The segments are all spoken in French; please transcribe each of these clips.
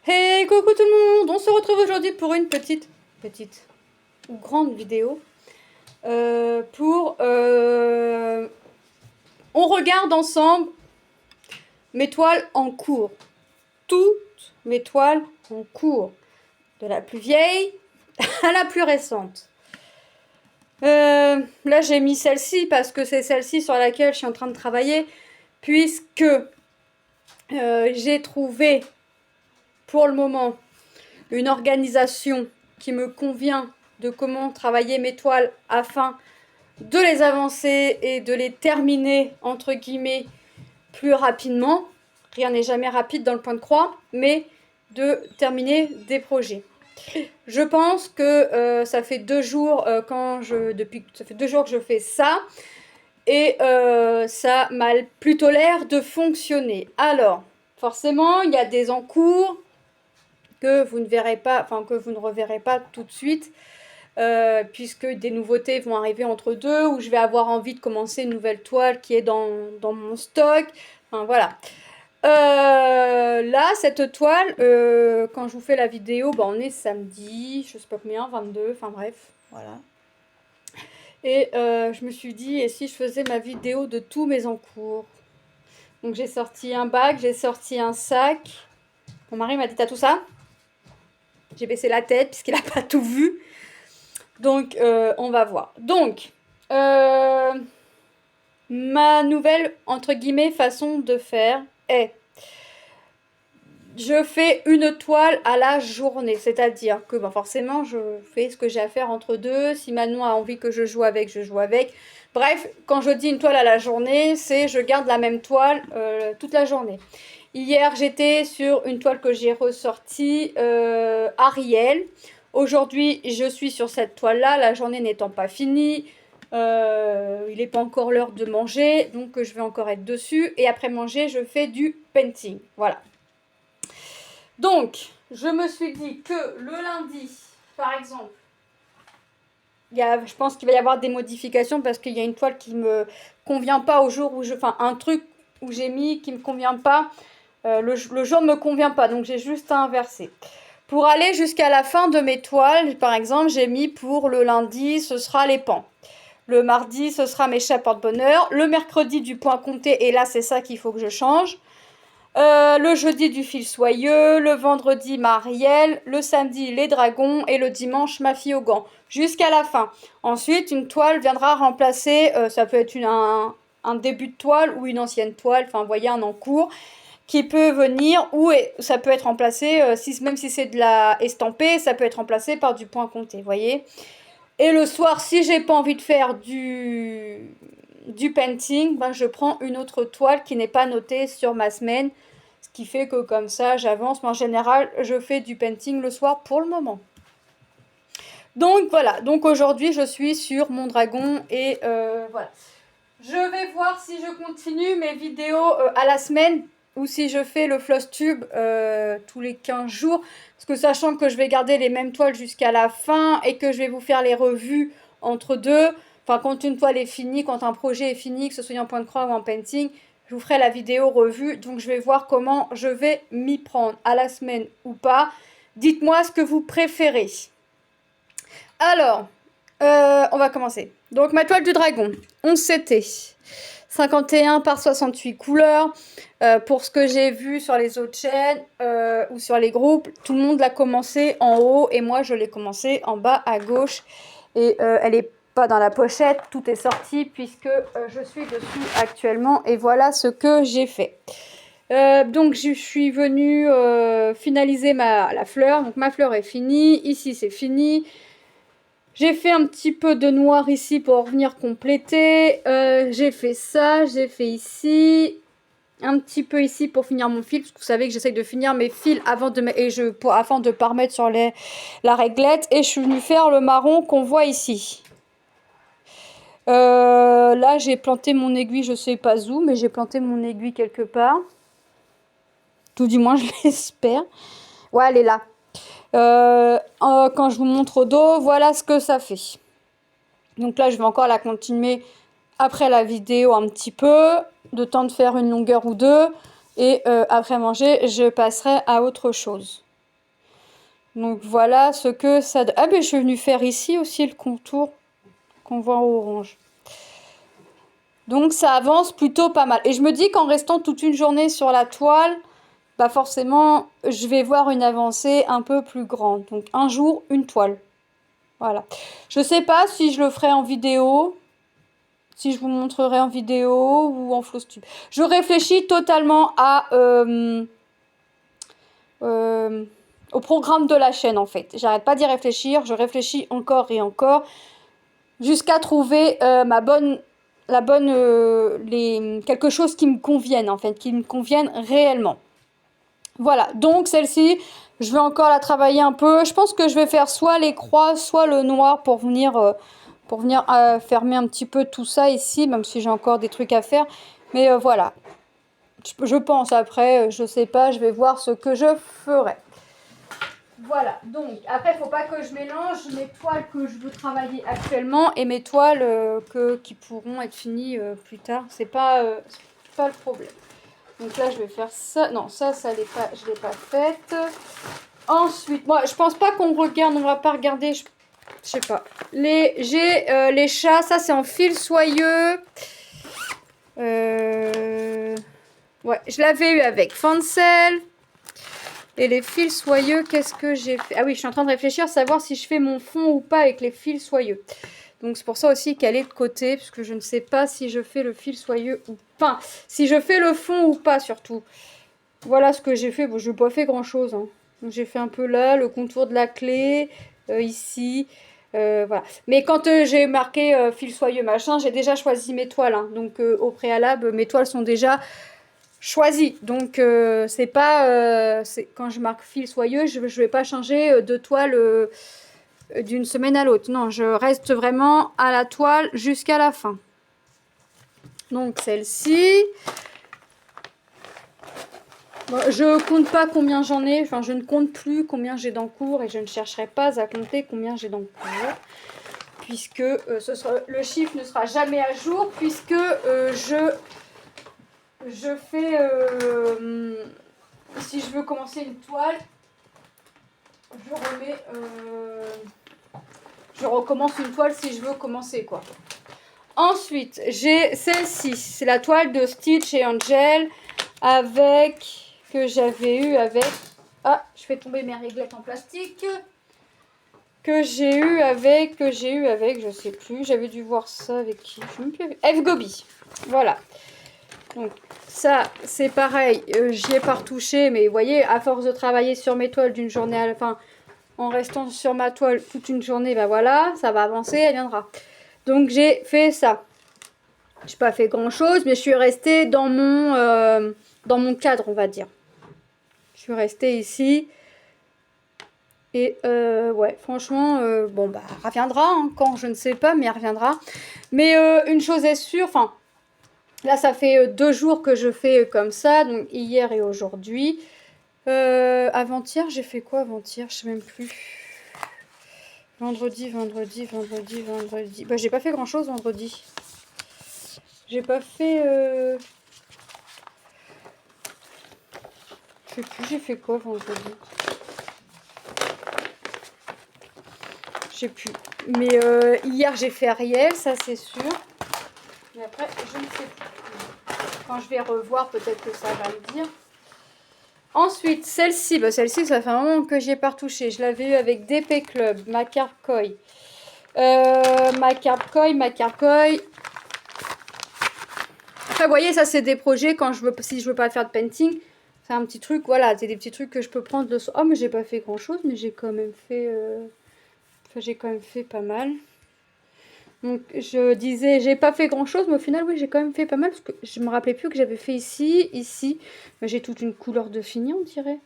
Hey, coucou tout le monde! On se retrouve aujourd'hui pour une petite ou grande vidéo. On regarde ensemble mes toiles en cours. Toutes mes toiles en cours. De la plus vieille à la plus récente. Là, j'ai mis celle-ci parce que c'est celle-ci sur laquelle je suis en train de travailler. Puisque j'ai trouvé pour le moment une organisation qui me convient de comment travailler mes toiles afin de les avancer et de les terminer entre guillemets plus rapidement. Rien n'est jamais rapide dans le point de croix, mais de terminer des projets. Je pense que ça fait 2 jours ça fait 2 jours que je fais ça et ça m'a plutôt l'air de fonctionner. Alors, forcément, il y a des encours que vous ne verrez pas, enfin que vous ne reverrez pas tout de suite, puisque des nouveautés vont arriver entre deux, où je vais avoir envie de commencer une nouvelle toile qui est dans mon stock. Enfin voilà. Là, cette toile, quand je vous fais la vidéo, on est samedi, je sais pas combien, 22, enfin bref, voilà. Et je me suis dit, et si je faisais ma vidéo de tous mes encours? Donc j'ai sorti un bac, j'ai sorti un sac. Mon mari m'a dit, t'as tout ça? J'ai baissé la tête puisqu'il n'a pas tout vu. Donc, on va voir. Donc, ma nouvelle, entre guillemets, façon de faire est... Je fais une toile à la journée. C'est-à-dire que, forcément, je fais ce que j'ai à faire entre deux. Si Manon a envie que je joue avec, je joue avec. Bref, quand je dis une toile à la journée, c'est je garde la même toile toute la journée. Hier, j'étais sur une toile que j'ai ressortie, Ariel. Aujourd'hui, je suis sur cette toile-là, la journée n'étant pas finie. Il n'est pas encore l'heure de manger, donc je vais encore être dessus. Et après manger, je fais du painting. Voilà. Donc, je me suis dit que le lundi, par exemple, je pense qu'il va y avoir des modifications parce qu'il y a une toile qui me convient pas au jour où je... Enfin, un truc où j'ai mis qui me convient pas. Le jour ne me convient pas, donc j'ai juste à inverser. Pour aller jusqu'à la fin de mes toiles, par exemple, j'ai mis pour le lundi, ce sera les pans. Le mardi, ce sera mes chats porte-bonheur. Le mercredi, du point compté, et là, c'est ça qu'il faut que je change. Le jeudi, du fil soyeux. Le vendredi, Marielle. Le samedi, les dragons. Et le dimanche, ma fille au gant. Jusqu'à la fin. Ensuite, une toile viendra remplacer, ça peut être un début de toile ou une ancienne toile, enfin, vous voyez, un en cours, qui peut venir, ou ça peut être remplacé, même si c'est de la estampée, ça peut être remplacé par du point compté, vous voyez. Et le soir, si j'ai pas envie de faire du painting, je prends une autre toile qui n'est pas notée sur ma semaine, ce qui fait que comme ça, j'avance. Mais en général, je fais du painting le soir pour le moment. Donc voilà, donc aujourd'hui, je suis sur mon dragon et voilà. Je vais voir si je continue mes vidéos à la semaine ou si je fais le floss tube tous les 15 jours. Parce que sachant que je vais garder les mêmes toiles jusqu'à la fin et que je vais vous faire les revues entre deux. Enfin, quand une toile est finie, quand un projet est fini, que ce soit en point de croix ou en painting, je vous ferai la vidéo revue. Donc, je vais voir comment je vais m'y prendre à la semaine ou pas. Dites-moi ce que vous préférez. Alors, on va commencer. Donc, ma toile du dragon, 11 CT. 51 par 68 couleurs. Pour ce que j'ai vu sur les autres chaînes ou sur les groupes, tout le monde l'a commencé en haut et moi je l'ai commencé en bas à gauche. Et elle n'est pas dans la pochette, tout est sorti puisque je suis dessus actuellement et voilà ce que j'ai fait. Donc je suis venue finaliser la fleur. Donc ma fleur est finie, ici c'est fini. J'ai fait un petit peu de noir ici pour venir compléter. J'ai fait ça, j'ai fait ici. Un petit peu ici pour finir mon fil. Parce que vous savez que j'essaye de finir mes fils afin de ne pas remettre sur la réglette. Et je suis venue faire le marron qu'on voit ici. Là, j'ai planté mon aiguille, je sais pas où, mais j'ai planté mon aiguille quelque part. Tout du moins, je l'espère. Ouais, elle est là. Quand je vous montre au dos, voilà ce que ça fait. Donc là, je vais encore la continuer après la vidéo un petit peu, de temps de faire une longueur ou deux. Et après manger, je passerai à autre chose. Donc voilà ce que ça donne. Ah ben je suis venue faire ici aussi le contour qu'on voit en orange. Donc ça avance plutôt pas mal. Et je me dis qu'en restant toute une journée sur la toile, bah forcément je vais voir une avancée un peu plus grande. Donc un jour, une toile. Voilà. Je sais pas si je le ferai en vidéo, si je vous montrerai en vidéo ou en Flowstube. Je réfléchis totalement au programme de la chaîne en fait. J'arrête pas d'y réfléchir, je réfléchis encore et encore jusqu'à trouver quelque chose qui me convienne en fait, qui me convienne réellement. Voilà, donc celle-ci, je vais encore la travailler un peu. Je pense que je vais faire soit les croix, soit le noir pour venir fermer un petit peu tout ça ici, même si j'ai encore des trucs à faire. Mais voilà, je pense après, je sais pas, je vais voir ce que je ferai. Voilà, donc après, il ne faut pas que je mélange mes toiles que je veux travailler actuellement et mes toiles qui pourront être finies plus tard. C'est pas le problème. Donc là, je vais faire ça. Non, ça l'est pas, je ne l'ai pas faite. Ensuite, moi, je pense pas qu'on regarde, on va pas regarder, je sais pas. J'ai les chats, ça c'est en fil soyeux. Ouais, je l'avais eu avec Fancel. Et les fils soyeux, qu'est-ce que j'ai fait? Ah oui, je suis en train de réfléchir à savoir si je fais mon fond ou pas avec les fils soyeux. Donc c'est pour ça aussi qu'elle est de côté, parce que je ne sais pas si je fais le fil soyeux ou pas. Si je fais le fond ou pas surtout. Voilà ce que j'ai fait. Bon, je n'ai pas fait grand-chose. Hein. J'ai fait un peu là, le contour de la clé, ici. Voilà. Mais quand j'ai marqué fil soyeux machin, j'ai déjà choisi mes toiles. Hein. Donc au préalable, mes toiles sont déjà choisies. Donc c'est pas... quand je marque fil soyeux, je vais pas changer de toile d'une semaine à l'autre. Non, je reste vraiment à la toile jusqu'à la fin. Donc celle-ci... Bon, je compte pas combien j'en ai, enfin je ne compte plus combien j'ai d'encours et je ne chercherai pas à compter combien j'ai d'encours puisque le chiffre ne sera jamais à jour puisque je fais, si je veux commencer une toile, je recommence une toile si je veux commencer quoi. Ensuite j'ai celle-ci, c'est la toile de Stitch et Angel que j'avais eu avec... Ah, je fais tomber mes réglettes en plastique. Que j'ai eu avec, je sais plus. J'avais dû voir ça avec qui? Je ne sais plus. F Gobi. Voilà. Donc ça, c'est pareil. J'y ai pas retouché, mais vous voyez, à force de travailler sur mes toiles d'une journée à la fin, en restant sur ma toile toute une journée, ben voilà, ça va avancer, elle viendra. Donc j'ai fait ça. J'ai pas fait grand chose, mais je suis restée dans mon cadre, on va dire. Je suis restée ici. Et ouais, franchement, bon, bah, elle reviendra, hein, quand, je ne sais pas, mais elle reviendra. Mais une chose est sûre, enfin, là, ça fait 2 jours que je fais comme ça, donc hier et aujourd'hui. Avant-hier, j'ai fait quoi avant-hier? Je sais même plus. Vendredi. Bah, j'ai pas fait grand-chose vendredi. J'ai pas fait... Je sais plus, j'ai fait quoi vendredi? Je sais plus. Mais hier, j'ai fait Ariel, ça c'est sûr. Mais après, je ne sais plus. Quand je vais revoir, peut-être que ça va me dire. Ensuite, celle-ci. Bah, celle-ci, ça fait un moment que j'y ai pas retouché. Je l'avais eu avec DP Club, ma carte Koi. Ma carte Koi. Après, vous voyez, ça, c'est des projets quand si je veux pas faire de painting. C'est un petit truc, voilà. C'est des petits trucs que je peux prendre le soir. Oh, mais j'ai pas fait grand-chose, mais j'ai quand même fait... Enfin, j'ai quand même fait pas mal. Donc je disais, j'ai pas fait grand chose, mais au final, oui, j'ai quand même fait pas mal parce que je me rappelais plus que j'avais fait ici. J'ai toute une couleur de fini, on dirait.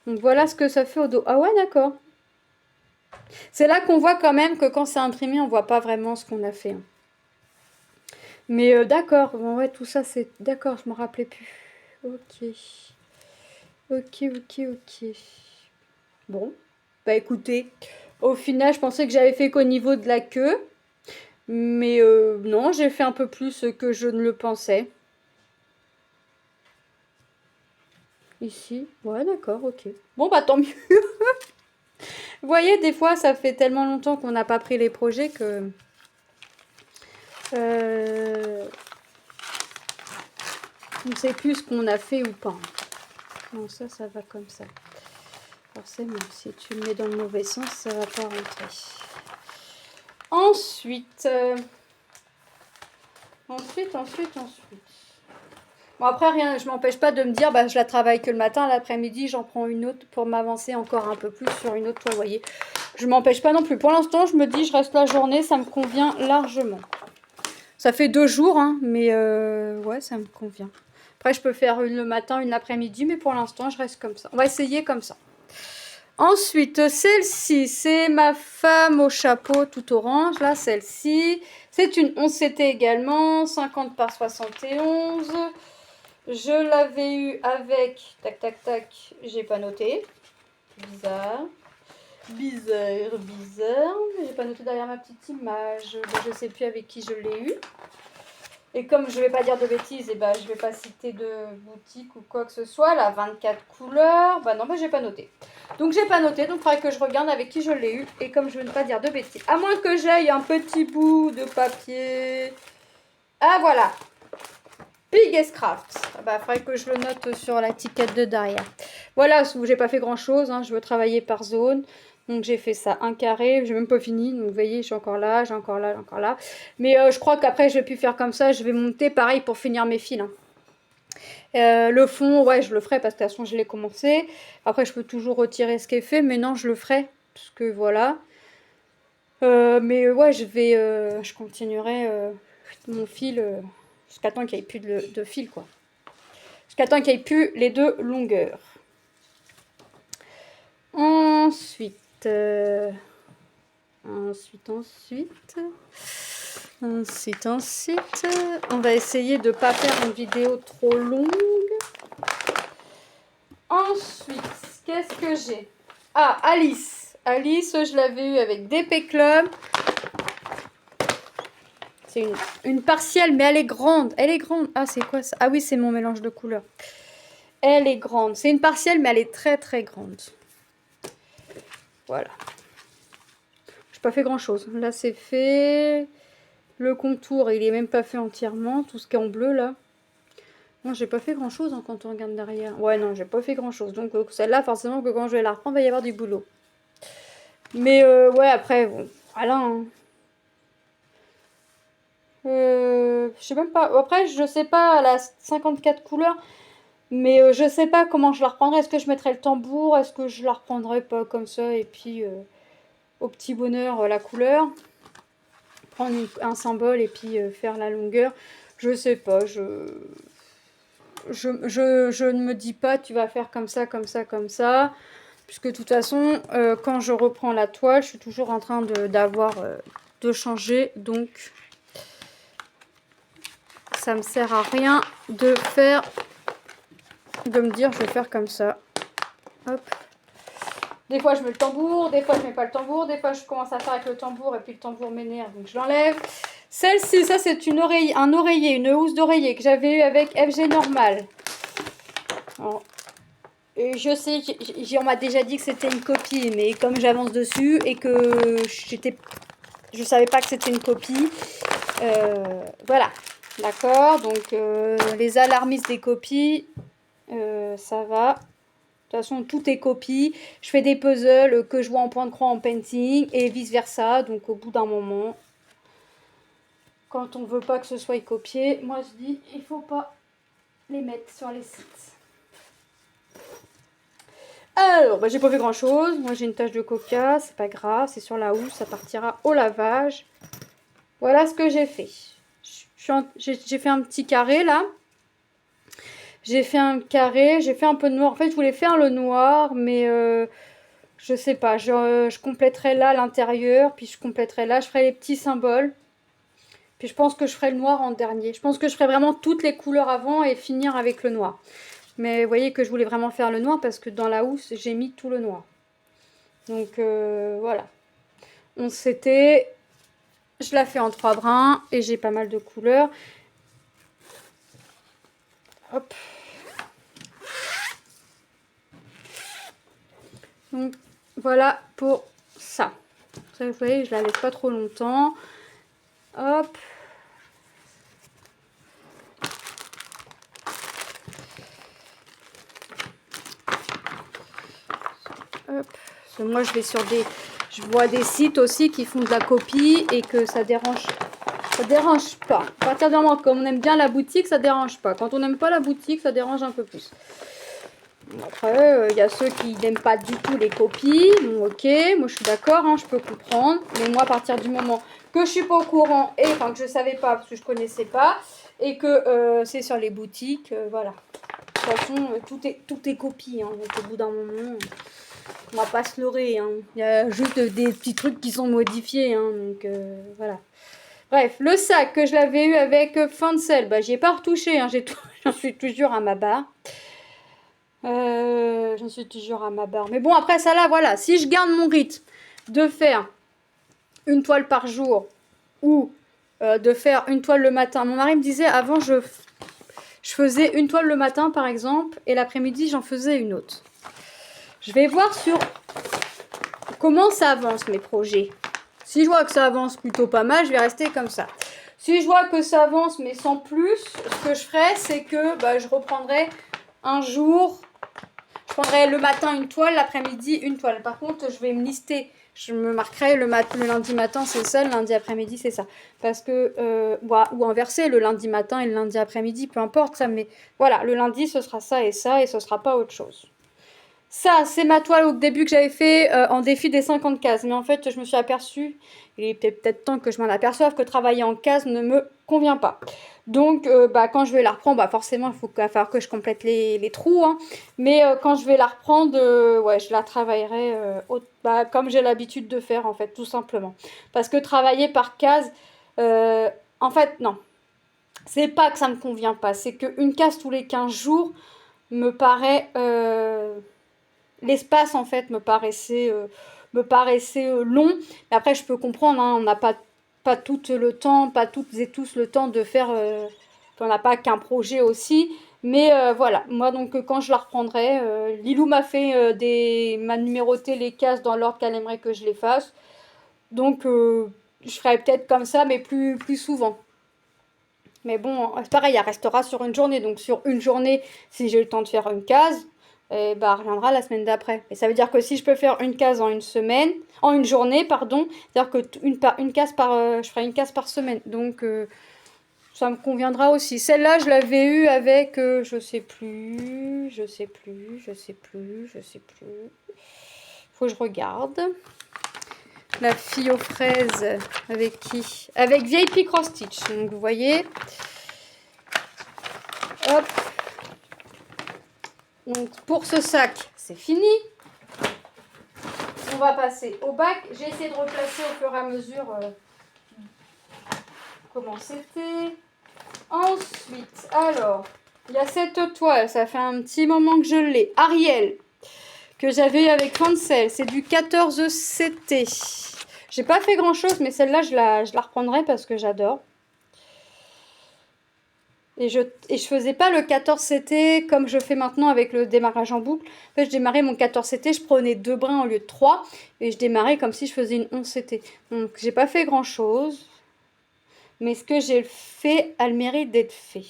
Donc voilà ce que ça fait au dos. Ah ouais, d'accord. C'est là qu'on voit quand même que quand c'est imprimé, on voit pas vraiment ce qu'on a fait. Hein. Mais d'accord, bon, ouais, tout ça, c'est... D'accord, je me rappelais plus. Ok. Bon, bah écoutez, au final, je pensais que j'avais fait qu'au niveau de la queue. Mais non, j'ai fait un peu plus que je ne le pensais. Ici, ouais, d'accord, ok. Bon, bah tant mieux. Vous voyez, des fois, ça fait tellement longtemps qu'on n'a pas pris les projets que... on ne sait plus ce qu'on a fait ou pas. Non, ça va comme ça. Forcément, si tu le mets dans le mauvais sens, ça va pas rentrer. Ensuite... Ensuite. Bon, après, rien, je m'empêche pas de me dire, bah, je la travaille que le matin, l'après-midi, j'en prends une autre pour m'avancer encore un peu plus sur une autre toile, vous voyez. Je m'empêche pas non plus. Pour l'instant, je me dis, je reste la journée, ça me convient largement. Ça fait 2 jours, hein, mais ouais, ça me convient. Après, je peux faire une le matin, une l'après-midi, mais pour l'instant, je reste comme ça. On va essayer comme ça. Ensuite, celle-ci, c'est ma femme au chapeau tout orange. Là, celle-ci, c'est une 11CT également, 50 par 71. Je l'avais eu avec... Tac, tac, tac. J'ai pas noté. Bizarre. J'ai pas noté derrière ma petite image. Je sais plus avec qui je l'ai eu. Et comme je vais pas dire de bêtises, et ben je vais pas citer de boutique ou quoi que ce soit. La 24 couleurs. Bah non, j'ai pas noté. Donc j'ai pas noté. Donc il faudrait que je regarde avec qui je l'ai eu. Et comme je veux ne pas dire de bêtises. À moins que j'aille un petit bout de papier. Ah voilà. Biggest Craft. Bah, faudrait que je le note sur l'étiquette de derrière. Voilà, j'ai pas fait grand chose. Hein. Je veux travailler par zone. Donc j'ai fait ça, un carré. J'ai même pas fini. Donc vous voyez, j'ai encore là, j'ai encore là, j'ai encore là. Mais je crois qu'après, je vais plus faire comme ça. Je vais monter pareil pour finir mes fils. Hein. Le fond, ouais, je le ferai parce que de toute façon, je l'ai commencé. Après, je peux toujours retirer ce qui est fait. Mais non, je le ferai. Parce que voilà. Mais ouais, je continuerai mon fil. Jusqu'à temps qu'il n'y ait plus de fil, quoi. Jusqu'à temps qu'il n'y ait plus les 2 longueurs. Ensuite, on va essayer de ne pas faire une vidéo trop longue. Ensuite, qu'est-ce que j'ai? Ah, Alice. Alice, je l'avais eu avec DP Club. C'est une partielle, mais elle est grande. Elle est grande. Ah, c'est quoi ça? Ah oui, c'est mon mélange de couleurs. Elle est grande. C'est une partielle, mais elle est très, très grande. Voilà. Je n'ai pas fait grand-chose. Là, c'est fait. Le contour, il est même pas fait entièrement. Tout ce qui est en bleu, là. Non, j'ai pas fait grand-chose hein, quand on regarde derrière. Ouais, non, j'ai pas fait grand-chose. Donc, celle-là, forcément, que quand je vais la reprendre, il va y avoir du boulot. Mais, ouais, après, bon, voilà. Hein. Je sais même pas. Après, je sais pas, elle a 54 couleurs. Mais je sais pas comment je la reprendrai. Est-ce que je mettrai le tambour? Est-ce que je la reprendrai pas comme ça? Et puis, au petit bonheur, la couleur. Prendre un symbole et puis faire la longueur. Je sais pas. Je ne me dis pas tu vas faire comme ça, comme ça, comme ça. Puisque de toute façon, quand je reprends la toile, je suis toujours en train de changer. Donc, ça me sert à rien de me dire je vais faire comme ça. Hop. Des fois je mets le tambour, des fois je mets pas le tambour, des fois je commence à faire avec le tambour et puis le tambour m'énerve donc je l'enlève. Celle-ci, ça c'est un oreiller, une housse d'oreiller que j'avais eu avec FG Normal. Alors, et je sais, on m'a déjà dit que c'était une copie, mais comme j'avance dessus et que je savais pas que c'était une copie, voilà. D'accord, donc les alarmistes des copies, ça va. De toute façon, tout est copie. Je fais des puzzles que je vois en point de croix en painting et vice versa. Donc, au bout d'un moment, quand on veut pas que ce soit copié, moi je dis, il faut pas les mettre sur les sites. Alors, bah, j'ai pas fait grand chose. Moi, j'ai une tache de coca, c'est pas grave, c'est sur la housse, ça partira au lavage. Voilà ce que j'ai fait. J'ai fait un petit carré là. J'ai fait un carré, j'ai fait un peu de noir. En fait, je voulais faire le noir, mais je sais pas. Je compléterai là l'intérieur, puis je compléterai là. Je ferai les petits symboles. Puis je pense que je ferai le noir en dernier. Je pense que je ferai vraiment toutes les couleurs avant et finir avec le noir. Mais vous voyez que je voulais vraiment faire le noir parce que dans la housse, j'ai mis tout le noir. Donc voilà. Je la fais en 3 brins et j'ai pas mal de couleurs. Hop. Donc voilà pour ça. Ça, vous voyez, je la laisse pas trop longtemps. Hop. Hop. Parce que moi, je vais sur des... Je vois des sites aussi qui font de la copie et que ça dérange. Ça dérange pas. À partir du moment qu'on aime bien la boutique, ça dérange pas. Quand on n'aime pas la boutique, ça dérange un peu plus. Après, il y a ceux qui n'aiment pas du tout les copies. Bon, ok, moi je suis d'accord, hein, je peux comprendre. Mais moi, à partir du moment que je suis pas au courant, et enfin que je savais pas parce que je connaissais pas, et que c'est sur les boutiques, voilà. De toute façon, tout est copie. Hein, donc au bout d'un moment, on va pas se leurrer. Hein. Il y a juste des petits trucs qui sont modifiés. Hein, donc voilà. Bref, le sac que je l'avais eu avec Fancel, bah j'y ai pas retouché. Hein, j'en suis toujours à ma barre. J'en suis toujours à ma barre. Mais bon, après ça là, voilà. Si je garde mon rythme de faire une toile par jour ou de faire une toile le matin. Mon mari me disait avant, je faisais une toile le matin par exemple et l'après-midi, j'en faisais une autre. Je vais voir sur comment ça avance mes projets. Si je vois que ça avance plutôt pas mal, je vais rester comme ça. Si je vois que ça avance mais sans plus, ce que je ferai, c'est que bah, je reprendrai un jour... Je prendrai le matin une toile, l'après-midi une toile. Par contre, je vais me lister. Je me marquerai le lundi matin, c'est ça, le lundi après-midi, c'est ça. Parce que, ou inversé, le lundi matin et le lundi après-midi, peu importe ça. Mais voilà, le lundi, ce sera ça, et ce sera pas autre chose. Ça, c'est ma toile au début que j'avais fait en défi des 50 cases. Mais en fait, je me suis aperçue, il est peut-être temps que je m'en aperçoive, que travailler en cases ne me convient pas. Donc, quand je vais la reprendre, forcément, il va falloir que je complète les trous. Hein. Mais quand je vais la reprendre, ouais, je la travaillerai comme j'ai l'habitude de faire, en fait, tout simplement. Parce que travailler par case, en fait, non. C'est pas que ça me convient pas. C'est qu'une case tous les 15 jours me paraît... l'espace, en fait, me paraissait long. Mais après, je peux comprendre, hein, on n'a pas tout le temps, pas toutes et tous le temps de faire... on n'a pas qu'un projet aussi. Mais voilà, moi donc quand je la reprendrai, Lilou m'a m'a numéroté les cases dans l'ordre qu'elle aimerait que je les fasse. Donc je ferai peut-être comme ça, mais plus souvent. Mais bon, c'est pareil, elle restera sur une journée. Donc sur une journée, si j'ai le temps de faire une case, elle reviendra la semaine d'après. Et ça veut dire que si je peux faire une case en une journée, pardon, c'est-à-dire que une case je ferai une case par semaine. Donc ça me conviendra aussi. Celle-là, je l'avais eue avec, je sais plus. Faut que je regarde. La fille aux fraises, avec qui? Avec VIP Cross Stitch. Donc, vous voyez. Hop. Donc, pour ce sac, c'est fini. On va passer au bac. J'ai essayé de replacer au fur et à mesure comment c'était. Ensuite, alors, il y a cette toile, ça fait un petit moment que je l'ai. Ariel, que j'avais eu avec Fancel, c'est du 14 CT. J'ai pas fait grand chose, mais celle-là, je la reprendrai parce que j'adore. Et je faisais pas le 14 CT comme je fais maintenant avec le démarrage en boucle. En fait, je démarrais mon 14 CT, je prenais 2 brins au lieu de 3. Et je démarrais comme si je faisais une 11 CT. Donc, j'ai pas fait grand chose. Mais ce que j'ai fait a le mérite d'être fait.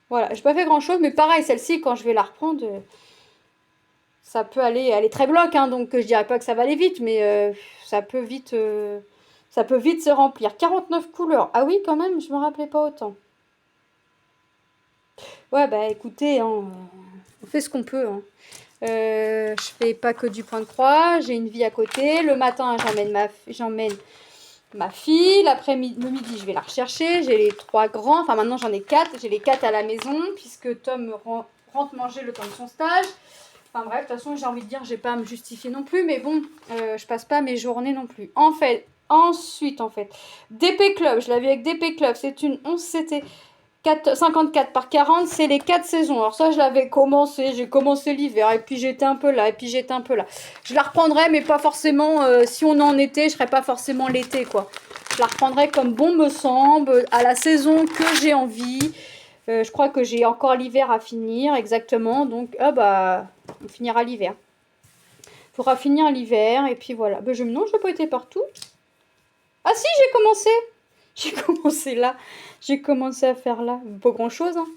Voilà, j'ai pas fait grand chose, mais pareil, celle-ci, quand je vais la reprendre, ça peut aller, elle est très bloc, hein, donc je dirais pas que ça va aller vite, mais ça peut vite se remplir. 49 couleurs, ah oui, quand même, je me rappelais pas autant. Ouais, bah écoutez, hein, on fait ce qu'on peut. Hein. Je fais pas que du point de croix, j'ai une vie à côté. Le matin, j'emmène ma fille, l'après-midi, le midi, je vais la rechercher. J'ai les 3 grands, enfin maintenant j'en ai 4. J'ai les 4 à la maison, puisque Tom rentre manger le temps de son stage. Enfin bref, de toute façon, j'ai envie de dire, j'ai pas à me justifier non plus, mais bon, je passe pas mes journées non plus. Ensuite, DP Club, je l'avais avec DP Club, c'est une 11 CT 54 par 40, c'est les 4 saisons. Alors ça, je l'avais commencé, j'ai commencé l'hiver, et puis j'étais un peu là, Je la reprendrai, mais pas forcément, si on est en été, je ferai pas forcément l'été, quoi. Je la reprendrai comme bon me semble, à la saison que j'ai envie. Je crois que j'ai encore l'hiver à finir, exactement, donc, on finira l'hiver. Faudra finir l'hiver. Et puis voilà. Ben, non, je n'ai pas été partout. Ah si, j'ai commencé. J'ai commencé là. J'ai commencé à faire là. Pas grand chose, hein.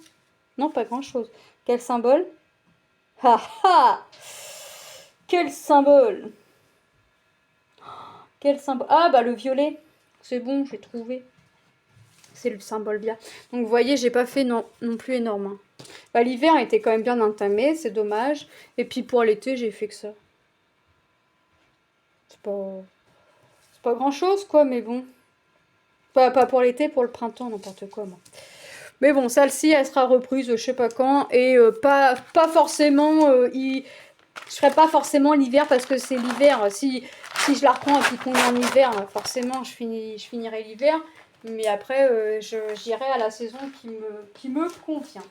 Non, pas grand chose. Quel symbole? Ah ah! Quel symbole! Quel symbole? Ah bah le violet. C'est bon, j'ai trouvé. C'est le symbole bien. Donc vous voyez, j'ai pas fait non plus énorme. Hein. Bah, l'hiver était quand même bien entamé, c'est dommage. Et puis pour l'été, j'ai fait que ça. C'est pas grand chose quoi, mais bon. Pas pour l'été, pour le printemps, n'importe quoi moi. Mais bon, celle-ci, elle sera reprise je sais pas quand. Et pas forcément... je ferai pas forcément l'hiver parce que c'est l'hiver. Si je la reprends et puis qu'on est en hiver, forcément, je finirai l'hiver. Mais après, j'irai à la saison qui me convient.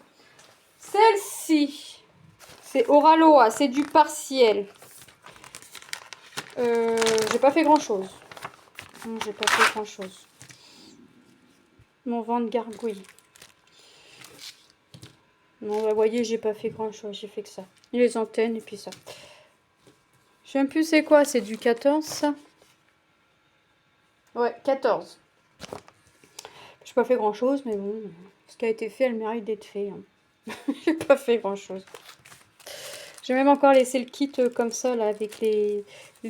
Celle-ci, c'est Oraloa, c'est du partiel. J'ai pas fait grand-chose. Non, j'ai pas fait grand-chose. Mon vent de gargouille. Non, bah, vous voyez, j'ai pas fait grand-chose. J'ai fait que ça. Les antennes et puis ça. Je sais même plus c'est quoi. C'est du 14, ça? Ouais, 14. J'ai pas fait grand-chose, mais bon. Ce qui a été fait, elle mérite d'être fait. Hein. J'ai pas fait grand-chose. J'ai même encore laissé le kit comme ça, là, avec les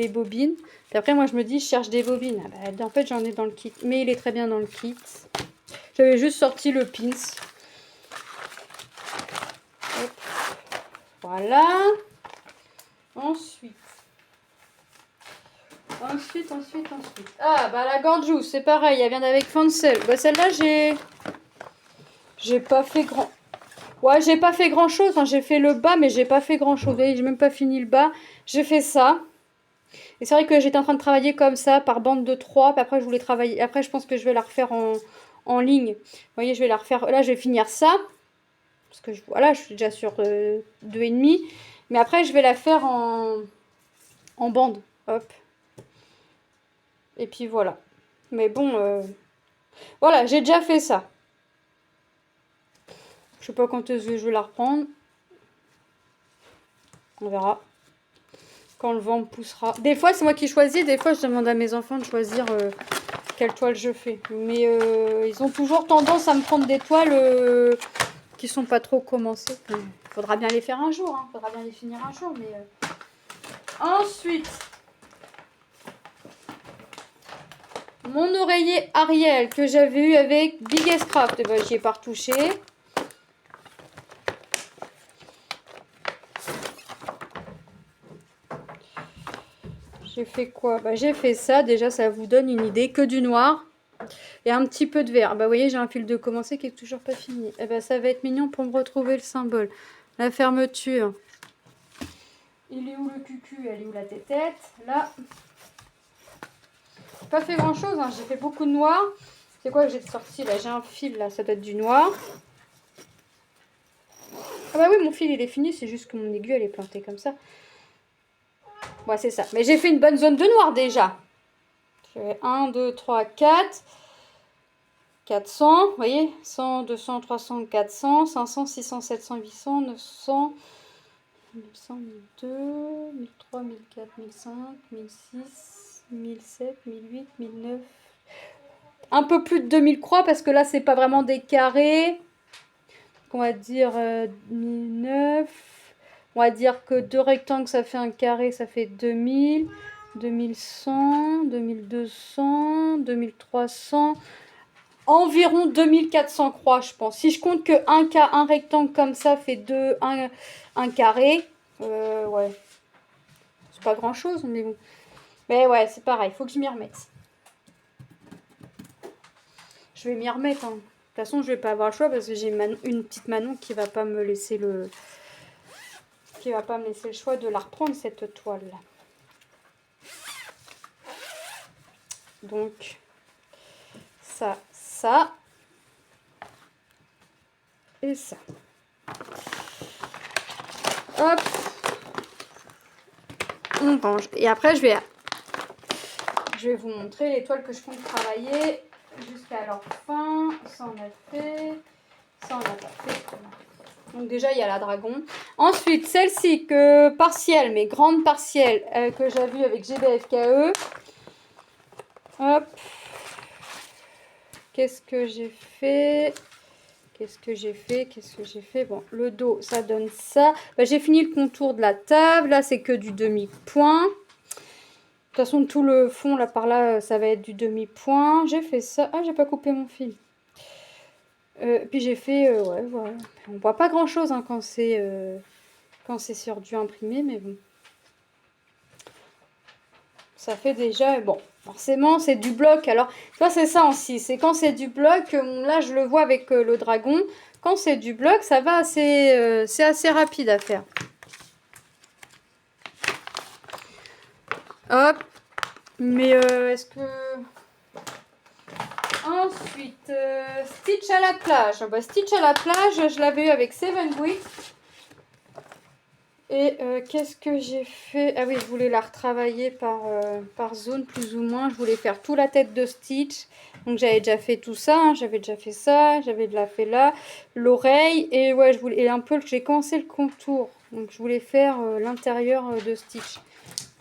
bobines. Puis après, moi, je me dis, je cherche des bobines. Ah, bah, en fait, j'en ai dans le kit. Mais il est très bien dans le kit. J'avais juste sorti le pins. Hop. Voilà. Ensuite. Ah, bah, la Gorgeous, c'est pareil. Elle vient avec Fancel. Bah, celle-là, j'ai pas fait grand... Ouais, j'ai pas fait grand-chose. Hein. J'ai fait le bas, mais j'ai pas fait grand-chose. Vous voyez, j'ai même pas fini le bas. J'ai fait ça. Et c'est vrai que j'étais en train de travailler comme ça, par bande de 3. Puis après, je voulais travailler. Après, je pense que je vais la refaire en ligne. Vous voyez, je vais la refaire. Là, je vais finir ça. Parce que voilà, je suis déjà sur 2,5. Mais après, je vais la faire en bande. Hop. Et puis voilà. Mais bon, voilà, j'ai déjà fait ça. Je sais pas quand je vais la reprendre. On verra. Quand le vent me poussera. Des fois, c'est moi qui choisis. Des fois, je demande à mes enfants de choisir quelle toile je fais. Mais ils ont toujours tendance à me prendre des toiles qui sont pas trop commencées. Il faudra bien les faire un jour. Hein. Faudra bien les finir un jour. Mais ensuite, mon oreiller Ariel que j'avais eu avec Biggest Craft. Ben, j'y ai pas retouché. J'ai fait quoi? Bah, j'ai fait ça. Déjà, ça vous donne une idée. Que du noir. Et un petit peu de vert. Bah, vous voyez, j'ai un fil de commencer qui est toujours pas fini. Et bah, ça va être mignon pour me retrouver le symbole. La fermeture. Il est où le cucu? Elle est où la tétette? Là. J'ai pas fait grand chose. Hein. J'ai fait beaucoup de noir. C'est quoi que j'ai sorti là? J'ai un fil là. Ça doit être du noir. Ah bah oui, mon fil il est fini. C'est juste que mon aiguille elle est plantée comme ça. Ouais, c'est ça. Mais j'ai fait une bonne zone de noir déjà. J'ai fait 1, 2, 3, 4. 400, vous voyez, 100, 200, 300, 400, 500, 600, 700, 800, 900, 900, 1002, 1003, 1004, 1005, 1006, 1007, 1008, 1009. Un peu plus de 2000 croix parce que là, c'est pas vraiment des carrés. On va dire 1009. On va dire que deux rectangles, ça fait un carré, ça fait 2000, 2100, 2200, 2300. Environ 2400 croix, je pense. Si je compte que un rectangle comme ça fait un carré, ouais. C'est pas grand chose, mais bon. Mais ouais, c'est pareil, il faut que je m'y remette. Je vais m'y remettre. Hein. De toute façon, je vais pas avoir le choix parce que j'ai une petite Manon qui va pas me laisser le choix de la reprendre, cette toile là. Donc, ça. Et ça. Hop. On range. Et après, je vais vous montrer les toiles que je compte travailler jusqu'à leur fin. Ça, on a fait. Ça, on n'a pas fait. Donc déjà, il y a la dragon. Ensuite, celle-ci, que partielle, mais grande partielle, que j'ai vue avec GBFKE. Hop. Qu'est-ce que j'ai fait? Qu'est-ce que j'ai fait? Qu'est-ce que j'ai fait? Bon, le dos, ça donne ça. Bah, j'ai fini le contour de la table. Là, c'est que du demi-point. De toute façon, tout le fond, là, par là, ça va être du demi-point. J'ai fait ça. Ah, j'ai pas coupé mon fil. Puis j'ai fait... ouais, voilà. On voit pas grand-chose hein, quand c'est sur du imprimé, mais bon. Ça fait déjà... Bon, forcément, c'est du bloc. Alors, tu vois, c'est ça aussi. C'est quand c'est du bloc, là, je le vois avec le dragon. Quand c'est du bloc, ça va assez... c'est assez rapide à faire. Hop. Mais est-ce que... Ensuite, Stitch à la plage. Bah, Stitch à la plage, je l'avais eu avec Seven Weeks. Et qu'est-ce que j'ai fait? Ah oui, je voulais la retravailler par zone plus ou moins. Je voulais faire tout la tête de Stitch. Donc j'avais déjà fait tout ça. Hein. J'avais déjà fait ça. J'avais déjà fait là. L'oreille. Et ouais, je voulais. Et un peu, j'ai commencé le contour. Donc je voulais faire l'intérieur de Stitch.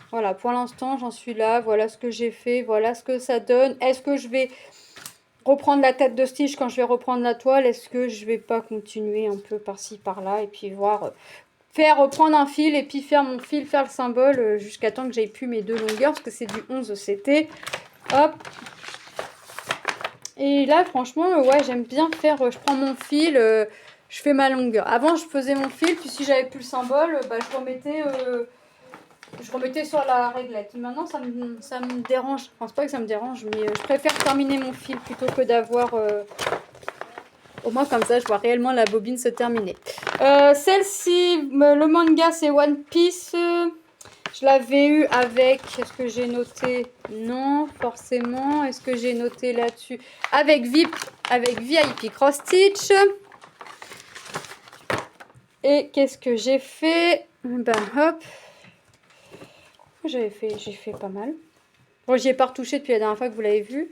Voilà, pour l'instant, j'en suis là. Voilà ce que j'ai fait. Voilà ce que ça donne. Est-ce que je vais reprendre la tête de Stitch quand je vais reprendre la toile? Est-ce que je vais pas continuer un peu par-ci, par-là et puis voir... faire prendre un fil et puis faire mon fil, faire le symbole jusqu'à temps que j'aille plus mes deux longueurs parce que c'est du 11 CT. Hop. Et là, franchement, ouais, j'aime bien faire, je prends mon fil, je fais ma longueur. Avant, je faisais mon fil, puis si j'avais plus le symbole, bah, je remettais sur la réglette. Maintenant, ça me dérange. Enfin, c'est pas que ça me dérange, mais je préfère terminer mon fil plutôt que d'avoir... au moins, comme ça, je vois réellement la bobine se terminer. Celle-ci, le manga, c'est One Piece. Je l'avais eu avec... Est-ce que j'ai noté? Non, forcément. Est-ce que j'ai noté là-dessus? Avec VIP Cross Stitch. Et qu'est-ce que j'ai fait? Ben, hop. J'ai fait pas mal. Bon, j'y ai pas retouché depuis la dernière fois que vous l'avez vu.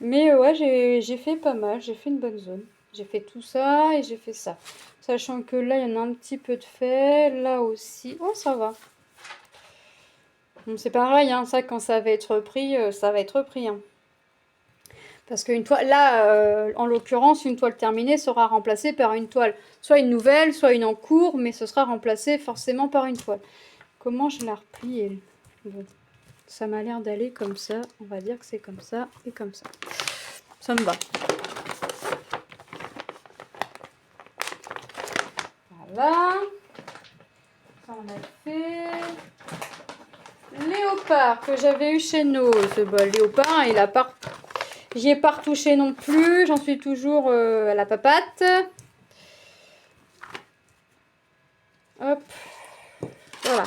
Mais ouais, j'ai fait pas mal. J'ai fait une bonne zone. J'ai fait tout ça et j'ai fait ça. Sachant que là, il y en a un petit peu de fait. Là aussi. Oh, ça va. Bon, c'est pareil, hein, ça, quand ça va être repris, ça va être repris. Hein. Parce qu'une toile, là, en l'occurrence, une toile terminée sera remplacée par une toile. Soit une nouvelle, soit une en cours, mais ce sera remplacé forcément par une toile. Comment je la replie? Bon, ça m'a l'air d'aller comme ça. On va dire que c'est comme ça et comme ça. Ça me va. Voilà. Ça, on a fait. Léopard que j'avais eu chez nous. Ce bol léopard, il a pas... J'y ai pas retouché non plus. J'en suis toujours à la papate. Hop. Voilà.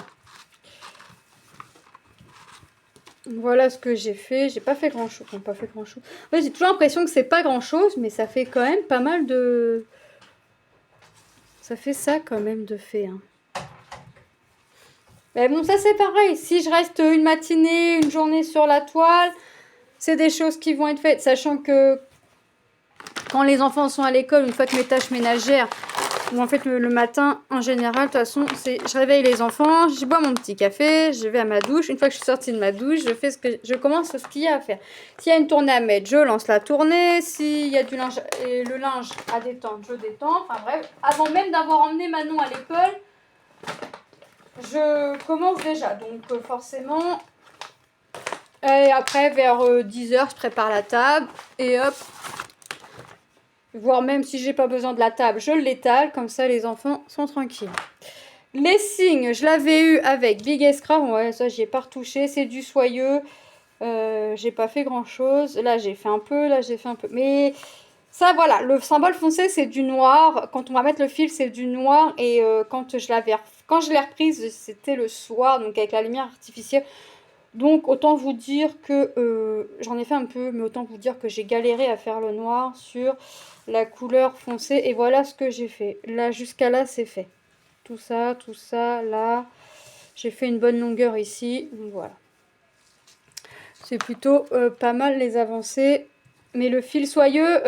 Voilà ce que j'ai fait. J'ai pas fait grand chose. Enfin, pas fait grand chose. En fait, j'ai toujours l'impression que c'est pas grand chose, mais ça fait quand même pas mal de... Ça fait ça quand même de fait. Hein. Mais bon, ça c'est pareil. Si je reste une matinée, une journée sur la toile, c'est des choses qui vont être faites. Sachant que quand les enfants sont à l'école, une fois que mes tâches ménagères, ou en fait le matin, en général, de toute façon, je réveille les enfants, je bois mon petit café, je vais à ma douche. Une fois que je suis sortie de ma douche, je commence ce qu'il y a à faire. S'il y a une tournée à mettre, je lance la tournée. S'il y a du linge, et le linge à détendre, je détends. Enfin bref, avant même d'avoir emmené Manon à l'école, je commence déjà. Donc forcément... Et après, vers 10h, je prépare la table. Et hop. Voire même si j'ai pas besoin de la table, je l'étale. Comme ça, les enfants sont tranquilles. Les signes, je l'avais eu avec Big Scrap. Ouais, ça, j'y ai pas retouché. C'est du soyeux. J'ai pas fait grand chose. Là, j'ai fait un peu. Là, j'ai fait un peu. Mais ça, voilà. Le symbole foncé, c'est du noir. Quand on va mettre le fil, c'est du noir. Et quand je l'ai reprise, c'était le soir. Donc, avec la lumière artificielle. Donc autant vous dire que j'en ai fait un peu, mais autant vous dire que j'ai galéré à faire le noir sur la couleur foncée. Et voilà ce que j'ai fait. Là, jusqu'à là, c'est fait. Tout ça, là. J'ai fait une bonne longueur ici. Donc voilà. C'est plutôt pas mal les avancées. Mais le fil soyeux,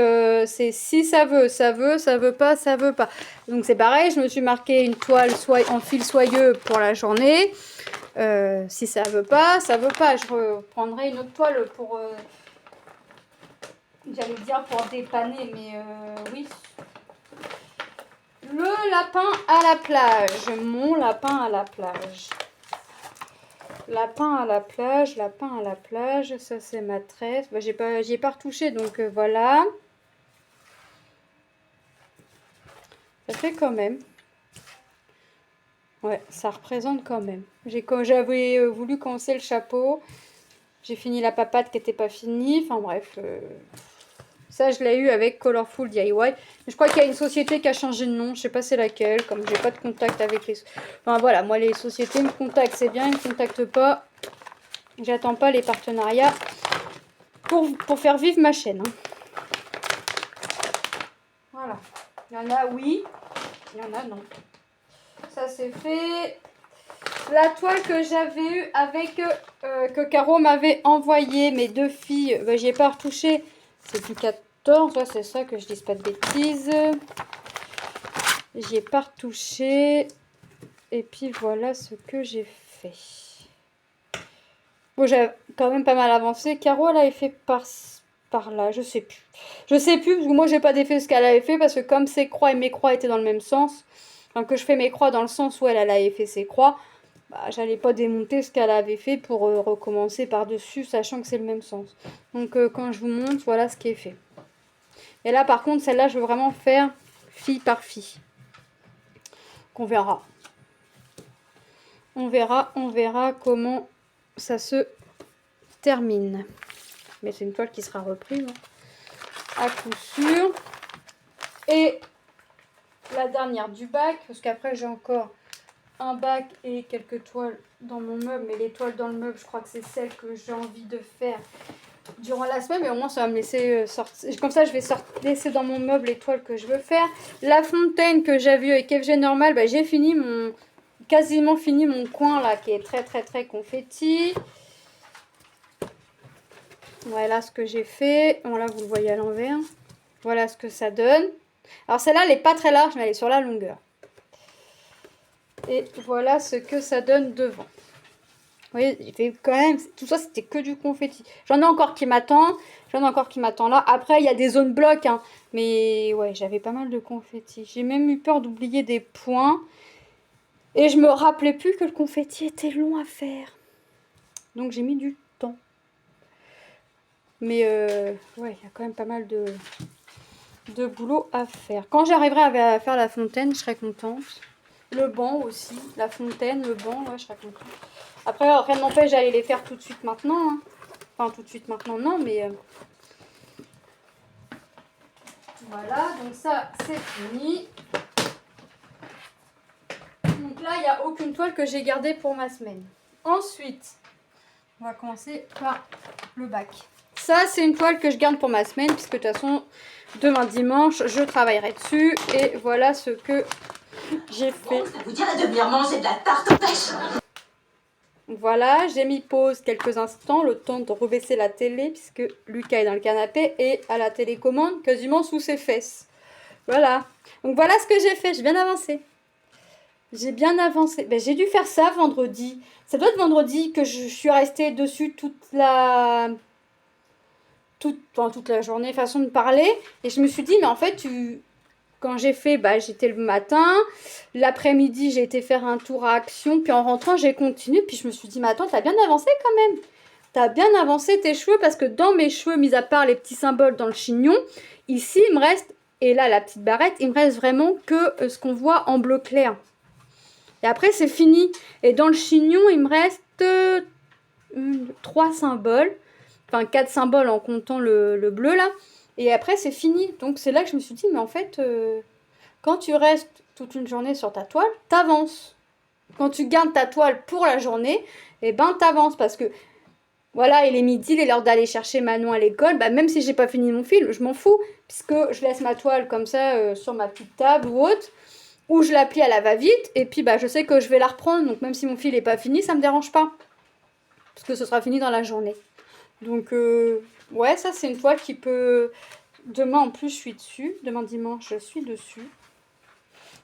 c'est si ça veut, ça veut, ça veut pas, ça veut pas. Donc c'est pareil, je me suis marqué une toile en fil soyeux pour la journée. Si ça veut pas, ça veut pas. Je reprendrai une autre toile pour... j'allais dire pour dépanner, mais oui. Le lapin à la plage. Mon lapin à la plage. Lapin à la plage, lapin à la plage. Ça, c'est ma tresse. Bah, j'y ai pas retouché, donc voilà. Ça fait quand même. Ouais, ça représente quand même. J'avais voulu commencer le chapeau. J'ai fini la papate qui n'était pas finie. Enfin bref. Ça, je l'ai eu avec Colorful DIY. Mais je crois qu'il y a une société qui a changé de nom. Je sais pas c'est laquelle. Comme j'ai pas de contact avec les... Enfin voilà, moi les sociétés me contactent, c'est bien. Ils me contactent pas. J'attends pas les partenariats pour faire vivre ma chaîne. Hein. Voilà. Il y en a oui. Il y en a non. Ça c'est fait. La toile que j'avais eue avec... que Caro m'avait envoyé. Mes deux filles. Bah, j'y ai pas retouché. C'est du 14, ouais, c'est ça, que je dise pas de bêtises. J'y ai pas retouché. Et puis voilà ce que j'ai fait. Bon, j'ai quand même pas mal avancé. Caro, elle avait fait par là, je sais plus. Je sais plus, parce que moi j'ai pas défait ce qu'elle avait fait, parce que comme ses croix et mes croix étaient dans le même sens, enfin que je fais mes croix dans le sens où elle avait fait ses croix, bah, j'allais pas démonter ce qu'elle avait fait pour recommencer par-dessus, sachant que c'est le même sens. Donc quand je vous montre, voilà ce qui est fait. Et là par contre, celle-là, je veux vraiment faire fille par fille. Qu'on verra. On verra comment ça se termine. Mais c'est une toile qui sera reprise, hein, à coup sûr. Et la dernière du bac, parce qu'après j'ai encore un bac et quelques toiles dans mon meuble, mais les toiles dans le meuble, je crois que c'est celles que j'ai envie de faire durant la semaine, mais au moins ça va me laisser sortir, comme ça je vais laisser dans mon meuble les toiles que je veux faire. La fontaine que j'avais avec FG Normal, bah, j'ai fini quasiment fini mon coin là qui est très confetti. Voilà ce que j'ai fait. Voilà, vous le voyez à l'envers. Voilà ce que ça donne. Alors celle-là, elle n'est pas très large, mais elle est sur la longueur. Et voilà ce que ça donne devant. Vous voyez, j'ai fait quand même... Tout ça, c'était que du confetti. J'en ai encore qui m'attend. Là. Après, il y a des zones blocs. Hein. Mais ouais, j'avais pas mal de confetti. J'ai même eu peur d'oublier des points. Et je me rappelais plus que le confetti était long à faire. Donc j'ai mis du temps. Mais ouais, il y a quand même pas mal de boulot à faire. Quand j'arriverai à faire la fontaine, je serai contente. Le banc aussi, la fontaine, le banc, ouais, je serai contente. Après, rien ne m'empêche d'aller les faire tout de suite maintenant. Hein. Enfin, tout de suite maintenant, non, mais... Voilà, donc ça, c'est fini. Donc là, il n'y a aucune toile que j'ai gardée pour ma semaine. Ensuite, on va commencer par le bac. Ça, c'est une toile que je garde pour ma semaine, puisque de toute façon, demain dimanche, je travaillerai dessus. Et voilà ce que j'ai fait. Bon, ça vous dirait de venir manger de la tarte aux pêches? Voilà, j'ai mis pause quelques instants, le temps de rebaisser la télé, puisque Lucas est dans le canapé et à la télécommande, quasiment sous ses fesses. Voilà. Donc voilà ce que j'ai fait, j'ai bien avancé. Ben, j'ai dû faire ça vendredi. Ça doit être vendredi que je suis restée dessus toute la journée, façon de parler. Et je me suis dit, mais en fait, quand j'ai fait, bah, j'étais le matin. L'après-midi, j'ai été faire un tour à Action. Puis en rentrant, j'ai continué. Puis je me suis dit, mais attends, t'as bien avancé quand même. T'as bien avancé tes cheveux parce que dans mes cheveux, mis à part les petits symboles dans le chignon, ici, il me reste, et là, la petite barrette, il me reste vraiment que ce qu'on voit en bleu clair. Et après, c'est fini. Et dans le chignon, il me reste 3 symboles. Enfin, 4 symboles en comptant le bleu, là. Et après, c'est fini. Donc, c'est là que je me suis dit, mais en fait, quand tu restes toute une journée sur ta toile, t'avances. Quand tu gardes ta toile pour la journée, eh ben, t'avances. Parce que, voilà, il est midi, il est l'heure d'aller chercher Manon à l'école. Bah, même si j'ai pas fini mon film, je m'en fous. Puisque je laisse ma toile comme ça sur ma petite table ou autre. Ou je la plie à la va-vite. Et puis, bah, je sais que je vais la reprendre. Donc, même si mon fil n'est pas fini, ça me dérange pas. Parce que ce sera fini dans la journée. Donc, ouais, ça, c'est une toile qui peut... Demain, en plus, je suis dessus. Demain dimanche, je suis dessus.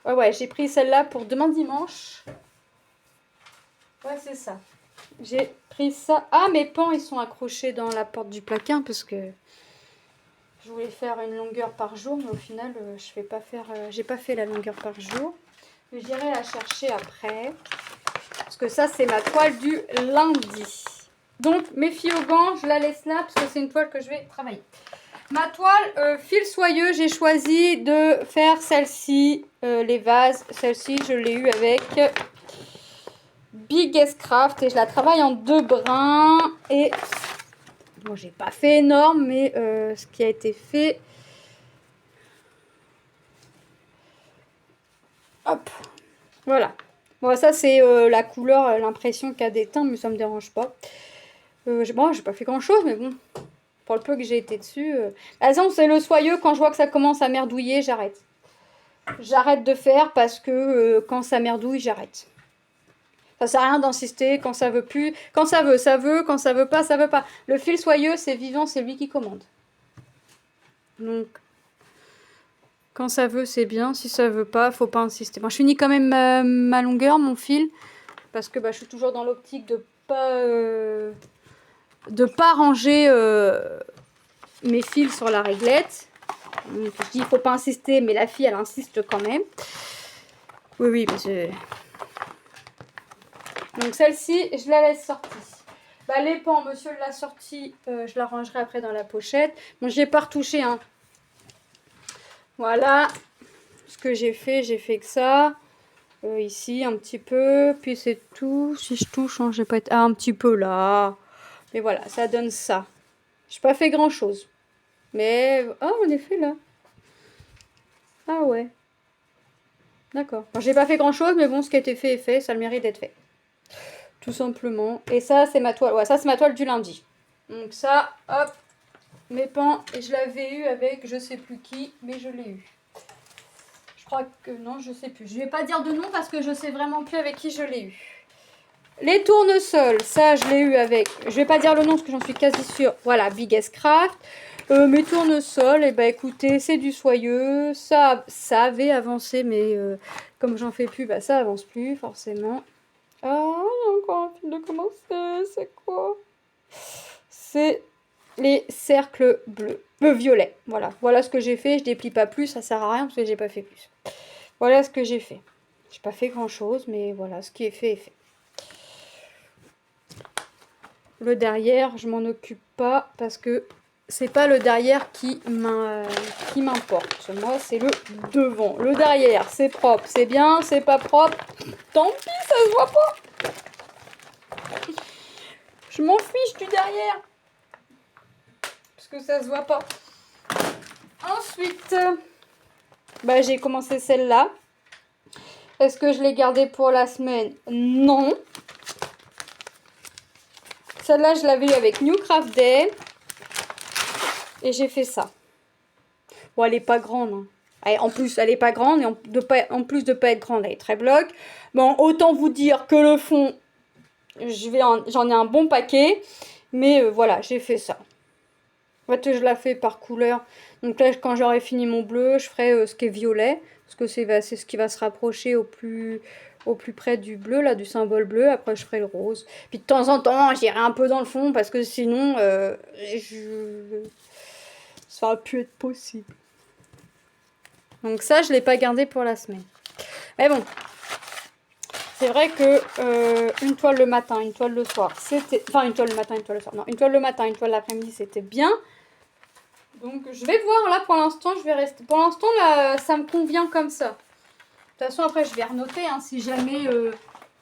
Ouais, j'ai pris celle-là pour demain dimanche. Ouais, c'est ça. J'ai pris ça. Ah, mes pans, ils sont accrochés dans la porte du placard parce que je voulais faire une longueur par jour, mais au final, je vais pas faire. J'ai pas fait la longueur par jour. Mais j'irai la chercher après. Parce que ça, c'est ma toile du lundi. Donc, mes filles aux gants, je la laisse là parce que c'est une toile que je vais travailler. Ma toile fil soyeux, j'ai choisi de faire celle-ci, les vases. Celle-ci, je l'ai eu avec Biggest Craft et je la travaille en 2 brins. Et bon, j'ai pas fait énorme, mais ce qui a été fait. Hop, voilà. Bon, ça c'est la couleur, l'impression qu'a des teintes, mais ça me dérange pas. Bon, j'ai pas fait grand chose, mais bon. Pour le peu que j'ai été dessus. Par exemple, c'est le soyeux, quand je vois que ça commence à merdouiller, j'arrête. J'arrête de faire parce que quand ça merdouille, j'arrête. Ça sert à rien d'insister quand ça veut plus. Quand ça veut, ça veut. Quand ça veut pas, ça veut pas. Le fil soyeux, c'est vivant, c'est lui qui commande. Donc, quand ça veut, c'est bien. Si ça veut pas, faut pas insister. Bon, je finis quand même ma longueur, mon fil. Parce que je suis toujours dans l'optique de pas ranger mes fils sur la réglette. Donc, je dis il faut pas insister, mais la fille elle insiste quand même. Oui, parce que... Donc celle-ci, je la laisse sortie. Les pans, monsieur l'a sortie, je la rangerai après dans la pochette. Bon, j'ai pas retouché, hein. Voilà. Ce que j'ai fait que ça. Ici, un petit peu. Puis c'est tout. Si je touche, hein, je vais pas être... Ah, un petit peu là. Mais voilà, ça donne ça. J'ai pas fait grand-chose. Mais... Oh, en effet, là. Ah ouais. D'accord. Bon, j'ai pas fait grand-chose, mais bon, ce qui a été fait est fait. Ça a le mérite d'être fait. Tout simplement. Et ça, c'est ma toile. Ouais, ça, c'est ma toile du lundi. Donc ça, hop, mes pans. Et je l'avais eu avec je sais plus qui, mais je l'ai eu. Je crois que... Non, je sais plus. Je vais pas dire de nom parce que je sais vraiment plus avec qui je l'ai eu. Les tournesols, ça, je l'ai eu avec... Je vais pas dire le nom parce que j'en suis quasi sûre. Voilà, Biggest Craft. Mes tournesols, et écoutez, c'est du soyeux. Ça avait avancé, mais comme j'en fais plus, ça avance plus, forcément. Ah, il y a encore un fil de commencer. C'est quoi? C'est les cercles bleus. Violets. Voilà ce que j'ai fait. Je déplie pas plus. Ça sert à rien parce que j'ai pas fait plus. Voilà ce que j'ai fait. J'ai pas fait grand chose, mais voilà, ce qui est fait est fait. Le derrière, je m'en occupe pas parce que c'est pas le derrière qui m'importe. Moi, c'est le devant. Le derrière, c'est propre, c'est bien, c'est pas propre. Tant pis, ça se voit pas. Je m'en fiche du derrière. Parce que ça se voit pas. Ensuite, j'ai commencé celle-là. Est-ce que je l'ai gardée pour la semaine? Non. Celle-là, je l'avais eu avec New Craft Day. Et j'ai fait ça. Bon, elle est pas grande. Hein. En plus, elle est pas grande. Et en plus de pas être grande, elle est très bloc. Bon, autant vous dire que le fond, j'en ai un bon paquet. Mais voilà, j'ai fait ça. En fait, je la fais par couleur. Donc là, quand j'aurai fini mon bleu, je ferai ce qui est violet. Parce que c'est ce qui va se rapprocher au plus près du bleu, là, du symbole bleu. Après, je ferai le rose. Puis de temps en temps, j'irai un peu dans le fond. Parce que sinon, ça aurait pu être possible. Donc ça, je ne l'ai pas gardé pour la semaine. Mais bon. C'est vrai que une toile le matin, une toile le soir, c'était... Enfin, une toile le matin, une toile le soir. Non, une toile le matin, une toile l'après-midi, c'était bien. Donc, je vais voir, là, pour l'instant, je vais rester... Pour l'instant, là, ça me convient comme ça. De toute façon, après, je vais renoter, hein, si jamais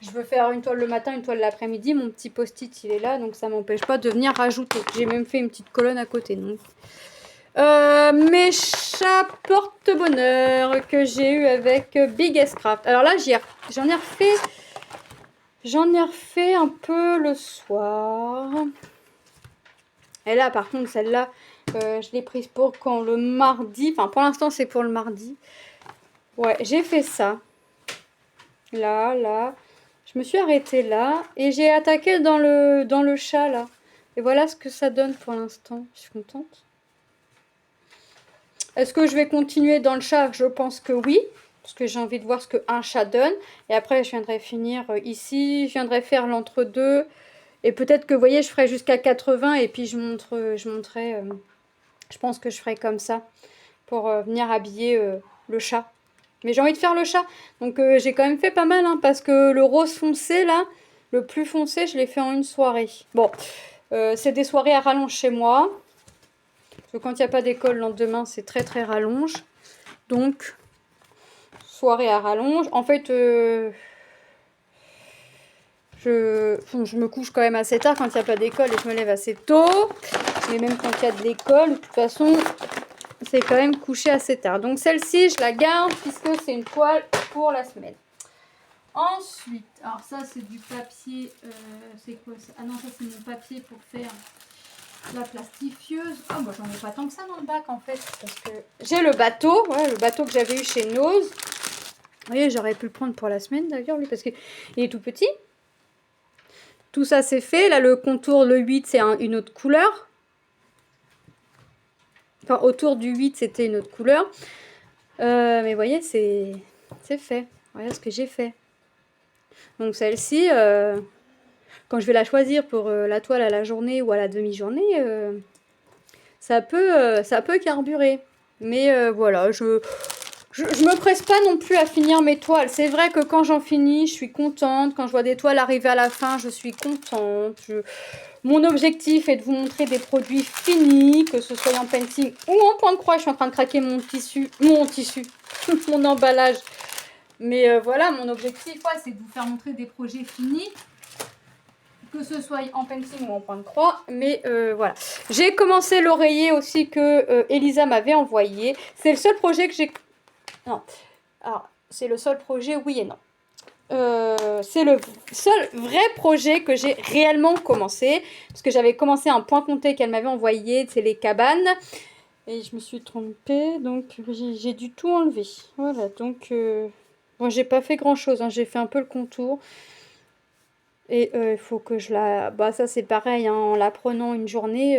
je veux faire une toile le matin, une toile l'après-midi. Mon petit post-it, il est là, donc ça m'empêche pas de venir rajouter. J'ai même fait une petite colonne à côté, donc... mes chats porte-bonheur que j'ai eu avec Biggest Craft. Alors là, j'en ai refait un peu le soir. Et là, par contre, celle-là, je l'ai prise pour quand? Le mardi. Enfin, pour l'instant, c'est pour le mardi. Ouais, j'ai fait ça. Là. Je me suis arrêtée là. Et j'ai attaqué dans le chat, là. Et voilà ce que ça donne pour l'instant. Je suis contente. Est-ce que je vais continuer dans le chat? Je pense que oui. Parce que j'ai envie de voir ce qu'un chat donne. Et après, je viendrai finir ici. Je viendrai faire l'entre-deux. Et peut-être que, vous voyez, je ferai jusqu'à 80. Et puis, je montrerai... je pense que je ferai comme ça. Pour venir habiller le chat. Mais j'ai envie de faire le chat. Donc, j'ai quand même fait pas mal. Hein, parce que le rose foncé, là, le plus foncé, je l'ai fait en une soirée. Bon, c'est des soirées à rallonge chez moi. Parce que quand il n'y a pas d'école le lendemain, c'est très très rallonge. Donc, soirée à rallonge. En fait, je me couche quand même assez tard quand il n'y a pas d'école et je me lève assez tôt. Mais même quand il y a de l'école, de toute façon, c'est quand même couché assez tard. Donc celle-ci, je la garde puisque c'est une toile pour la semaine. Ensuite, alors ça c'est du papier, c'est quoi ça? Ah non, ça c'est mon papier pour faire la plastifieuse. Ah, moi j'en ai pas tant que ça dans le bac en fait. Parce que j'ai le bateau, ouais, le bateau que j'avais eu chez Nose. Vous voyez, j'aurais pu le prendre pour la semaine d'ailleurs, lui, parce qu'il est tout petit. Tout ça c'est fait. Là, le contour, le 8, c'est une autre couleur. Enfin, autour du 8, c'était une autre couleur. Mais vous voyez, c'est fait. Voilà ce que j'ai fait. Donc celle-ci, quand je vais la choisir pour la toile à la journée ou à la demi-journée, ça peut carburer. Mais voilà, je me presse pas non plus à finir mes toiles. C'est vrai que quand j'en finis, je suis contente. Quand je vois des toiles arriver à la fin, je suis contente. Mon objectif est de vous montrer des produits finis, que ce soit en painting ou en point de croix. Je suis en train de craquer mon tissu, mon emballage. Mais voilà, mon objectif, ouais, c'est de vous faire montrer des projets finis, que ce soit en pencil ou en point de croix. Mais voilà. J'ai commencé l'oreiller aussi que Elisa m'avait envoyé. C'est le seul projet que j'ai... Non. Alors, c'est le seul projet, oui et non. C'est le seul vrai projet que j'ai réellement commencé. Parce que j'avais commencé un point compté qu'elle m'avait envoyé, c'est les cabanes. Et je me suis trompée, donc j'ai dû tout enlever. Voilà, donc... Moi, j'ai pas fait grand chose, hein. J'ai fait un peu le contour. Et il faut que je la... Bah, ça, c'est pareil, hein. En la prenant une journée,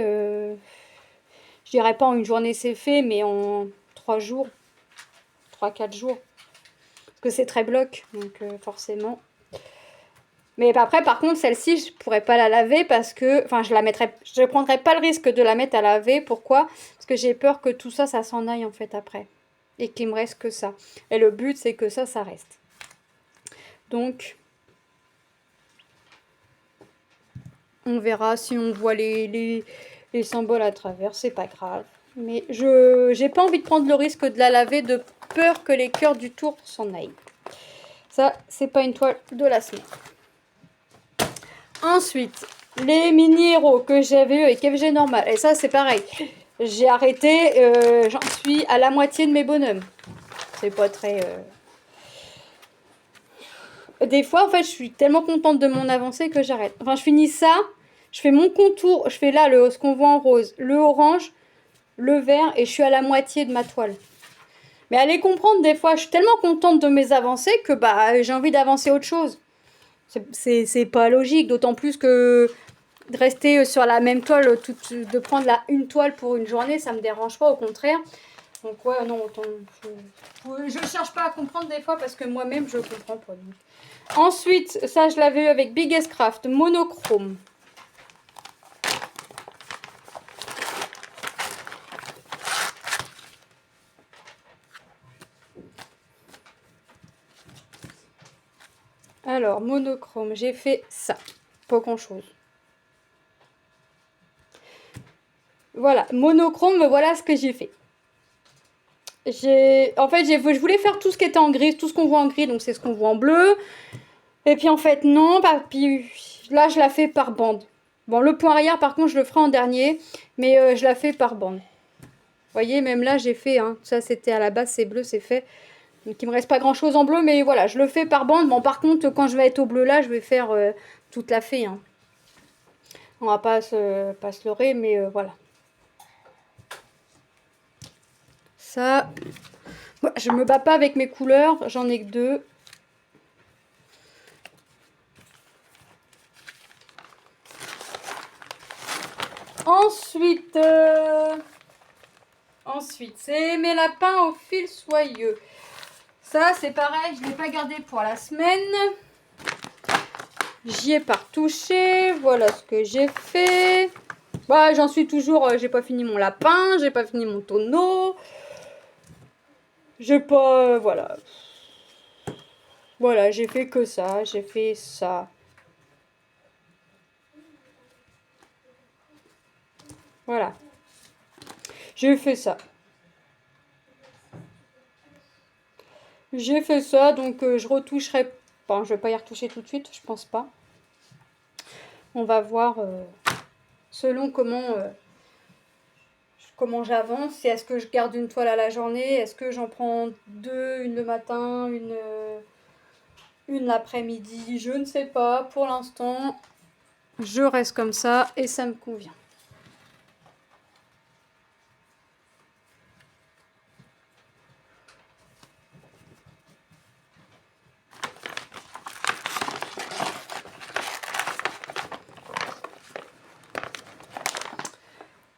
je dirais pas en une journée, c'est fait, mais en 3 jours, 3-4 jours. Parce que c'est très bloc, donc forcément. Mais après, par contre, celle-ci, je pourrais pas la laver parce que... Enfin, je prendrais pas le risque de la mettre à laver. Pourquoi? Parce que j'ai peur que tout ça, ça s'en aille, en fait, après. Et qu'il me reste que ça. Et le but, c'est que ça reste. Donc, on verra si on voit les symboles à travers. C'est pas grave. Mais j'ai pas envie de prendre le risque de la laver de peur que les cœurs du tour s'en aillent. Ça, c'est pas une toile de la semaine. Ensuite, les mini-héros que j'avais eu avec FG normal. Et ça, c'est pareil. J'ai arrêté. J'en suis à la moitié de mes bonhommes. C'est pas très... Des fois, en fait, je suis tellement contente de mon avancée que j'arrête. Enfin, je finis ça. Je fais mon contour. Je fais là ce qu'on voit en rose. Le orange, le vert. Et je suis à la moitié de ma toile. Mais allez comprendre, des fois, je suis tellement contente de mes avancées que bah, j'ai envie d'avancer autre chose. C'est pas logique. D'autant plus que de rester sur la même toile, de prendre une toile pour une journée, ça me dérange pas, au contraire. Donc ouais, non, je cherche pas à comprendre des fois parce que moi-même, je comprends pas. Donc. Ensuite, ça, je l'avais eu avec Biggest Craft, monochrome. Alors, monochrome, j'ai fait ça. Pas grand-chose. Voilà, monochrome, voilà ce que j'ai fait. Je voulais faire tout ce qui était en gris, tout ce qu'on voit en gris, donc c'est ce qu'on voit en bleu. Et puis en fait, non, puis là, je la fais par bande. Bon, le point arrière, par contre, je le ferai en dernier, mais je la fais par bande. Vous voyez, même là, j'ai fait, hein, ça c'était à la base, c'est bleu, c'est fait. Donc il me reste pas grand chose en bleu, mais voilà, je le fais par bande. Bon, par contre, quand je vais être au bleu là, je vais faire toute la fée. Hein. On va pas se leurrer, mais voilà. Ça, je me bats pas avec mes couleurs, j'en ai que 2. Ensuite, c'est mes lapins au fil soyeux. Ça, c'est pareil, je ne l'ai pas gardé pour la semaine. J'y ai pas retouché. Voilà ce que j'ai fait. Bah, j'en suis toujours... j'ai pas fini mon lapin, j'ai pas fini mon tonneau. J'ai pas... voilà. Voilà, j'ai fait que ça. J'ai fait ça. Voilà. J'ai fait ça. J'ai fait ça, donc je retoucherai. Bon, je vais pas y retoucher tout de suite, je pense pas. On va voir selon comment j'avance. Est-ce que je garde une toile à la journée? Est-ce que j'en prends deux, une le matin, une l'après-midi? Je ne sais pas. Pour l'instant, je reste comme ça et ça me convient.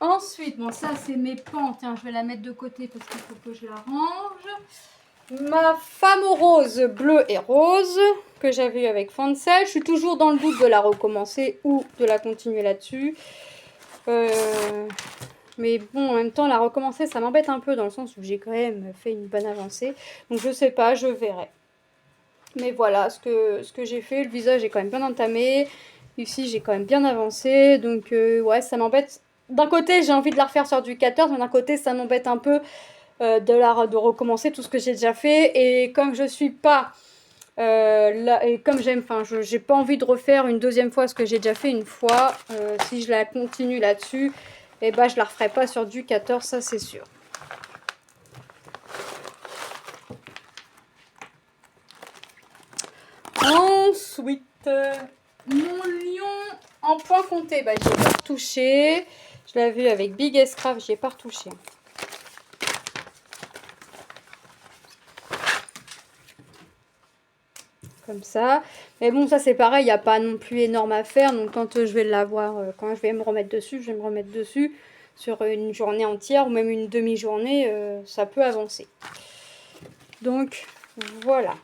Ensuite, bon ça c'est mes pans, tiens je vais la mettre de côté parce qu'il faut que je la range. Ma femme aux roses, bleu et rose, que j'avais eu avec Fancel. Je suis toujours dans le doute de la recommencer ou de la continuer là-dessus. Mais bon, en même temps, la recommencer, ça m'embête un peu dans le sens où j'ai quand même fait une bonne avancée. Donc je sais pas, je verrai. Mais voilà ce que j'ai fait. Le visage est quand même bien entamé. Ici, j'ai quand même bien avancé. Donc ouais, ça m'embête. D'un côté, j'ai envie de la refaire sur du 14, mais d'un côté, ça m'embête un peu de recommencer tout ce que j'ai déjà fait. Et comme je suis pas là, et comme j'aime, enfin, j'ai pas envie de refaire une deuxième fois ce que j'ai déjà fait une fois. Si je la continue là-dessus, et ben je la referai pas sur du 14, ça c'est sûr. Ensuite, mon lion en point compté, bah, j'ai pas retouché. Je l'ai vu avec Big S Craft, j'ai pas retouché. Comme ça. Mais bon, ça c'est pareil, il n'y a pas non plus énorme à faire. Donc quand je vais l'avoir, quand je vais me remettre dessus, je vais me remettre dessus sur une journée entière ou même une demi-journée, ça peut avancer. Donc voilà.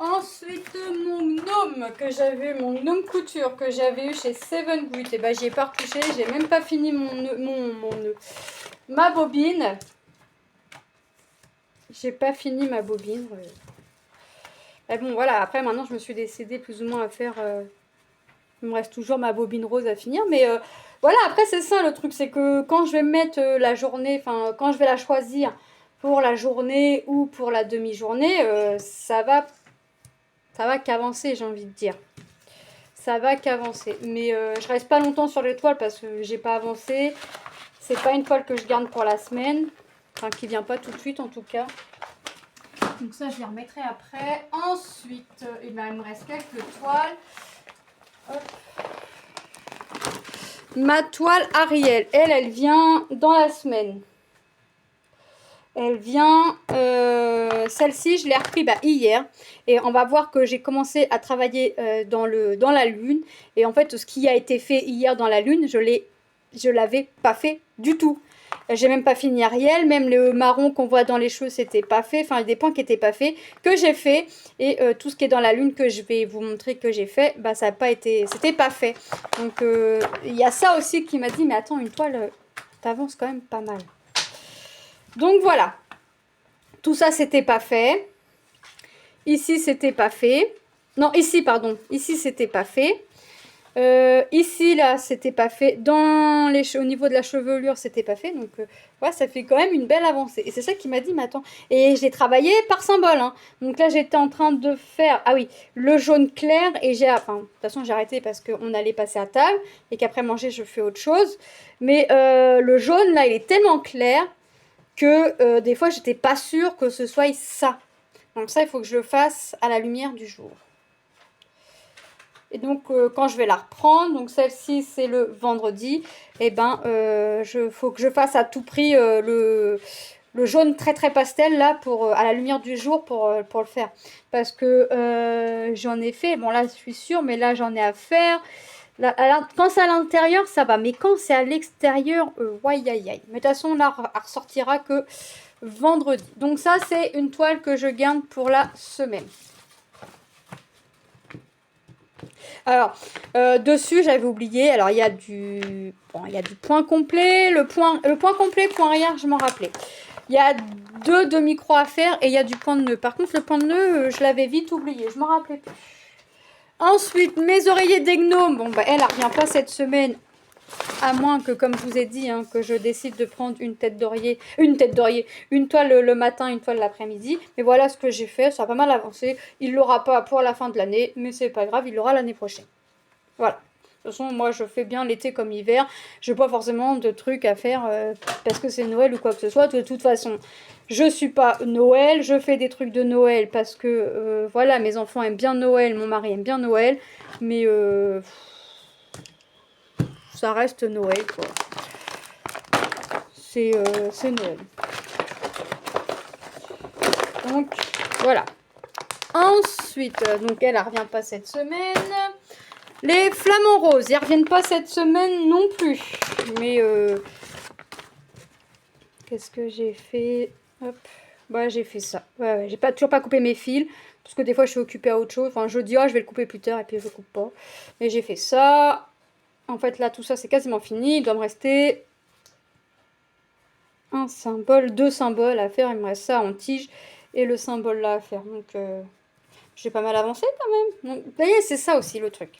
Ensuite, mon gnome que j'avais, mon gnome couture que j'avais eu chez Seven Grit, et ben j'y ai pas retouché, j'ai même pas fini ma bobine. J'ai pas fini ma bobine. Mais bon, voilà, après maintenant je me suis décidée plus ou moins à faire. Il me reste toujours ma bobine rose à finir, mais voilà, après c'est ça le truc, c'est que quand je vais mettre la journée, enfin quand je vais la choisir pour la journée ou pour la demi-journée, ça va qu'avancer, j'ai envie de dire. Ça va qu'avancer. Mais je reste pas longtemps sur les toiles parce que j'ai pas avancé. C'est pas une toile que je garde pour la semaine. Enfin, qui vient pas tout de suite en tout cas. Donc ça, je les remettrai après. Ensuite, eh ben, il me reste quelques toiles. Hop. Ma toile Ariel, elle vient dans la semaine. Elle vient, celle-ci, je l'ai repris hier. Et on va voir que j'ai commencé à travailler dans la lune. Et en fait, ce qui a été fait hier dans la lune, je l'avais pas fait du tout. J'ai même pas fini Ariel, même le marron qu'on voit dans les cheveux, c'était pas fait. Enfin, il y a des points qui n'étaient pas faits, que j'ai fait. Et tout ce qui est dans la lune, que je vais vous montrer que j'ai fait, bah ça n'a pas été, c'était pas fait. Donc, il y a ça aussi qui m'a dit, mais attends, une toile, t'avances quand même pas mal. Donc voilà, tout ça c'était pas fait. Ici c'était pas fait. Non, ici pardon, ici c'était pas fait. Ici là c'était pas fait. Au niveau de la chevelure c'était pas fait. Donc ouais, ça fait quand même une belle avancée. Et c'est ça qui m'a dit, mais attends. Et je l'ai travaillé par symbole. Hein. Donc là j'étais en train de faire, ah oui, le jaune clair. Et enfin de toute façon j'ai arrêté parce qu'on allait passer à table. Et qu'après manger je fais autre chose. Mais le jaune là il est tellement clair que des fois j'étais pas sûre que ce soit ça. Donc ça il faut que je le fasse à la lumière du jour. Et donc, quand je vais la reprendre, donc celle-ci, c'est le vendredi, et ben, faut que je fasse à tout prix le jaune très très pastel, là, à la lumière du jour, pour le faire. Parce que j'en ai fait, bon là, je suis sûre, mais là, j'en ai à faire. Là, quand c'est à l'intérieur, ça va, mais quand c'est à l'extérieur, aïe aïe aïe. Mais de toute façon, là, elle ressortira que vendredi. Donc ça, c'est une toile que je garde pour la semaine. Alors, dessus, j'avais oublié. Alors, il y a du point complet. Le point complet, point arrière, je m'en rappelais. Il y a 2 demi-croix à faire et il y a du point de nœud. Par contre, le point de nœud, je l'avais vite oublié. Je m'en rappelais plus. Ensuite, mes oreillers des gnomes. Bon, bah, elle revient pas cette semaine. À moins que, comme je vous ai dit, hein, que je décide de prendre une toile le matin, une toile l'après-midi. Mais voilà ce que j'ai fait, ça a pas mal avancé. Il l'aura pas pour la fin de l'année, mais c'est pas grave, il l'aura l'année prochaine. Voilà. De toute façon, moi, je fais bien l'été comme l'hiver. Je n'ai pas forcément de trucs à faire parce que c'est Noël ou quoi que ce soit. De toute façon, je suis pas Noël. Je fais des trucs de Noël parce que, voilà, mes enfants aiment bien Noël. Mon mari aime bien Noël. Mais ça reste Noël, quoi. C'est Noël. Donc, voilà. Ensuite, donc elle revient pas cette semaine. Les flamants roses, ils reviennent pas cette semaine non plus. Mais qu'est-ce que j'ai fait? Hop, bah j'ai fait ça. Ouais, j'ai toujours pas coupé mes fils parce que des fois je suis occupée à autre chose. Enfin, je dis je vais le couper plus tard et puis je coupe pas. Mais j'ai fait ça. En fait, là tout ça c'est quasiment fini. Il doit me rester un symbole, 2 symboles à faire. Il me reste ça en tige et le symbole là à faire. Donc j'ai pas mal avancé quand même. Donc, vous voyez, c'est ça aussi le truc.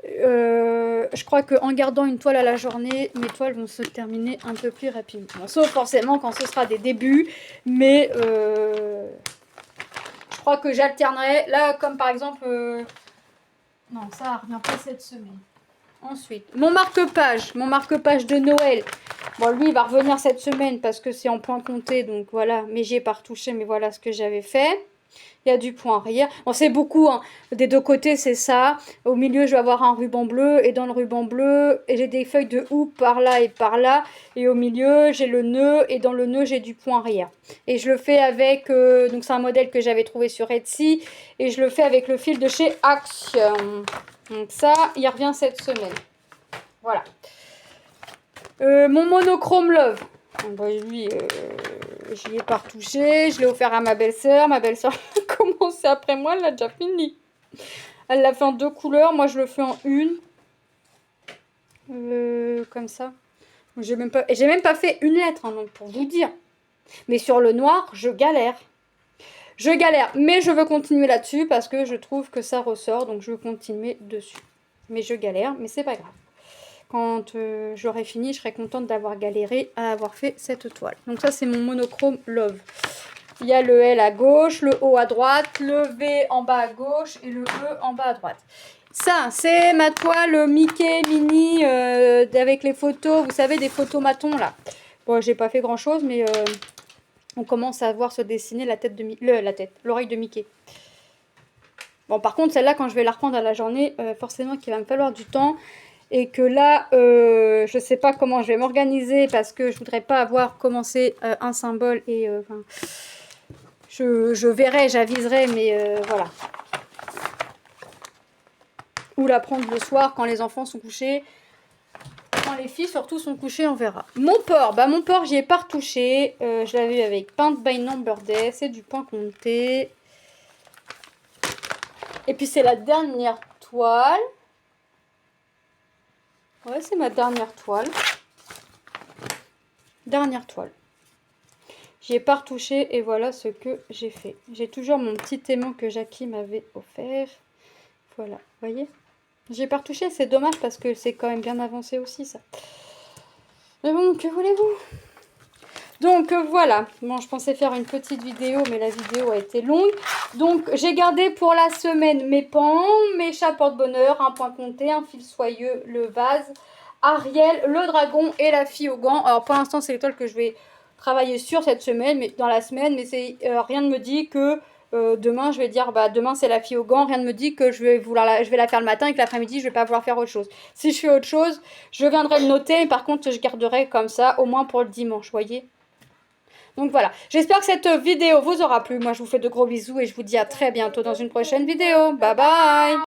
Je crois qu'en gardant une toile à la journée, mes toiles vont se terminer un peu plus rapidement. Sauf forcément quand ce sera des débuts. Mais je crois que j'alternerai. Là, comme par exemple... Non, ça revient pas cette semaine. Ensuite, mon marque-page de Noël. Bon, lui, il va revenir cette semaine parce que c'est en point compté. Donc voilà, mais j'y ai pas retouché. Mais voilà ce que j'avais fait. Il y a du point arrière. Bon, c'est beaucoup, hein. Des deux côtés, c'est ça. Au milieu, je vais avoir un ruban bleu. Et dans le ruban bleu, j'ai des feuilles de houppe par là et par là. Et au milieu, j'ai le nœud. Et dans le nœud, j'ai du point arrière. Et je le fais avec... donc, c'est un modèle que j'avais trouvé sur Etsy. Et je le fais avec le fil de chez Action. Donc, ça, il revient cette semaine. Voilà. Mon monochrome Love. Bah, lui, j'y ai pas retouché. Je l'ai offert à ma belle-sœur. Ma belle-sœur a commencé après moi. Elle l'a déjà fini. Elle l'a fait en 2 couleurs. Moi, je le fais en une. Comme ça. J'ai même pas fait une lettre, hein, donc pour vous dire. Mais sur le noir, je galère. Je galère. Mais je veux continuer là-dessus parce que je trouve que ça ressort. Donc, je veux continuer dessus. Mais je galère. Mais c'est pas grave. Quand j'aurai fini, je serai contente d'avoir galéré à avoir fait cette toile. Donc ça, c'est mon monochrome Love. Il y a le L à gauche, le O à droite, le V en bas à gauche et le E en bas à droite. Ça, c'est ma toile Mickey Mini avec les photos, vous savez, des photos matons là. Bon, j'ai pas fait grand chose, mais on commence à voir se dessiner la tête de l'oreille de Mickey. Bon, par contre, celle-là, quand je vais la reprendre à la journée, forcément qu'il va me falloir du temps. Et que là, je sais pas comment je vais m'organiser parce que je voudrais pas avoir commencé un symbole et je verrai, j'aviserai, mais voilà. Ou la prendre le soir quand les enfants sont couchés. Quand les filles surtout sont couchées, on verra. Mon port, j'y ai pas retouché. Je l'avais avec Paint by Number Day, c'est du point compté. Et puis c'est la dernière toile. Ouais, c'est ma dernière toile. Dernière toile. J'y ai pas retouché et voilà ce que j'ai fait. J'ai toujours mon petit aimant que Jackie m'avait offert. Voilà, vous voyez. J'ai pas retouché, c'est dommage parce que c'est quand même bien avancé aussi ça. Mais bon, que voulez-vous? Donc voilà, bon je pensais faire une petite vidéo mais la vidéo a été longue. Donc j'ai gardé pour la semaine mes pans, mes chats porte-bonheur, un point compté, un fil soyeux, le vase, Ariel, le dragon et la fille aux gants. Alors pour l'instant c'est l'étoile que je vais travailler sur cette semaine, mais dans la semaine, mais c'est rien ne me dit que demain, je vais dire, bah, demain, c'est la fille au gant. Rien ne me dit que je vais la faire le matin et que l'après-midi, je vais pas vouloir faire autre chose. Si je fais autre chose, je viendrai le noter. Mais par contre, je garderai comme ça, au moins pour le dimanche, voyez. Donc voilà, j'espère que cette vidéo vous aura plu. Moi, je vous fais de gros bisous et je vous dis à très bientôt dans une prochaine vidéo. Bye bye!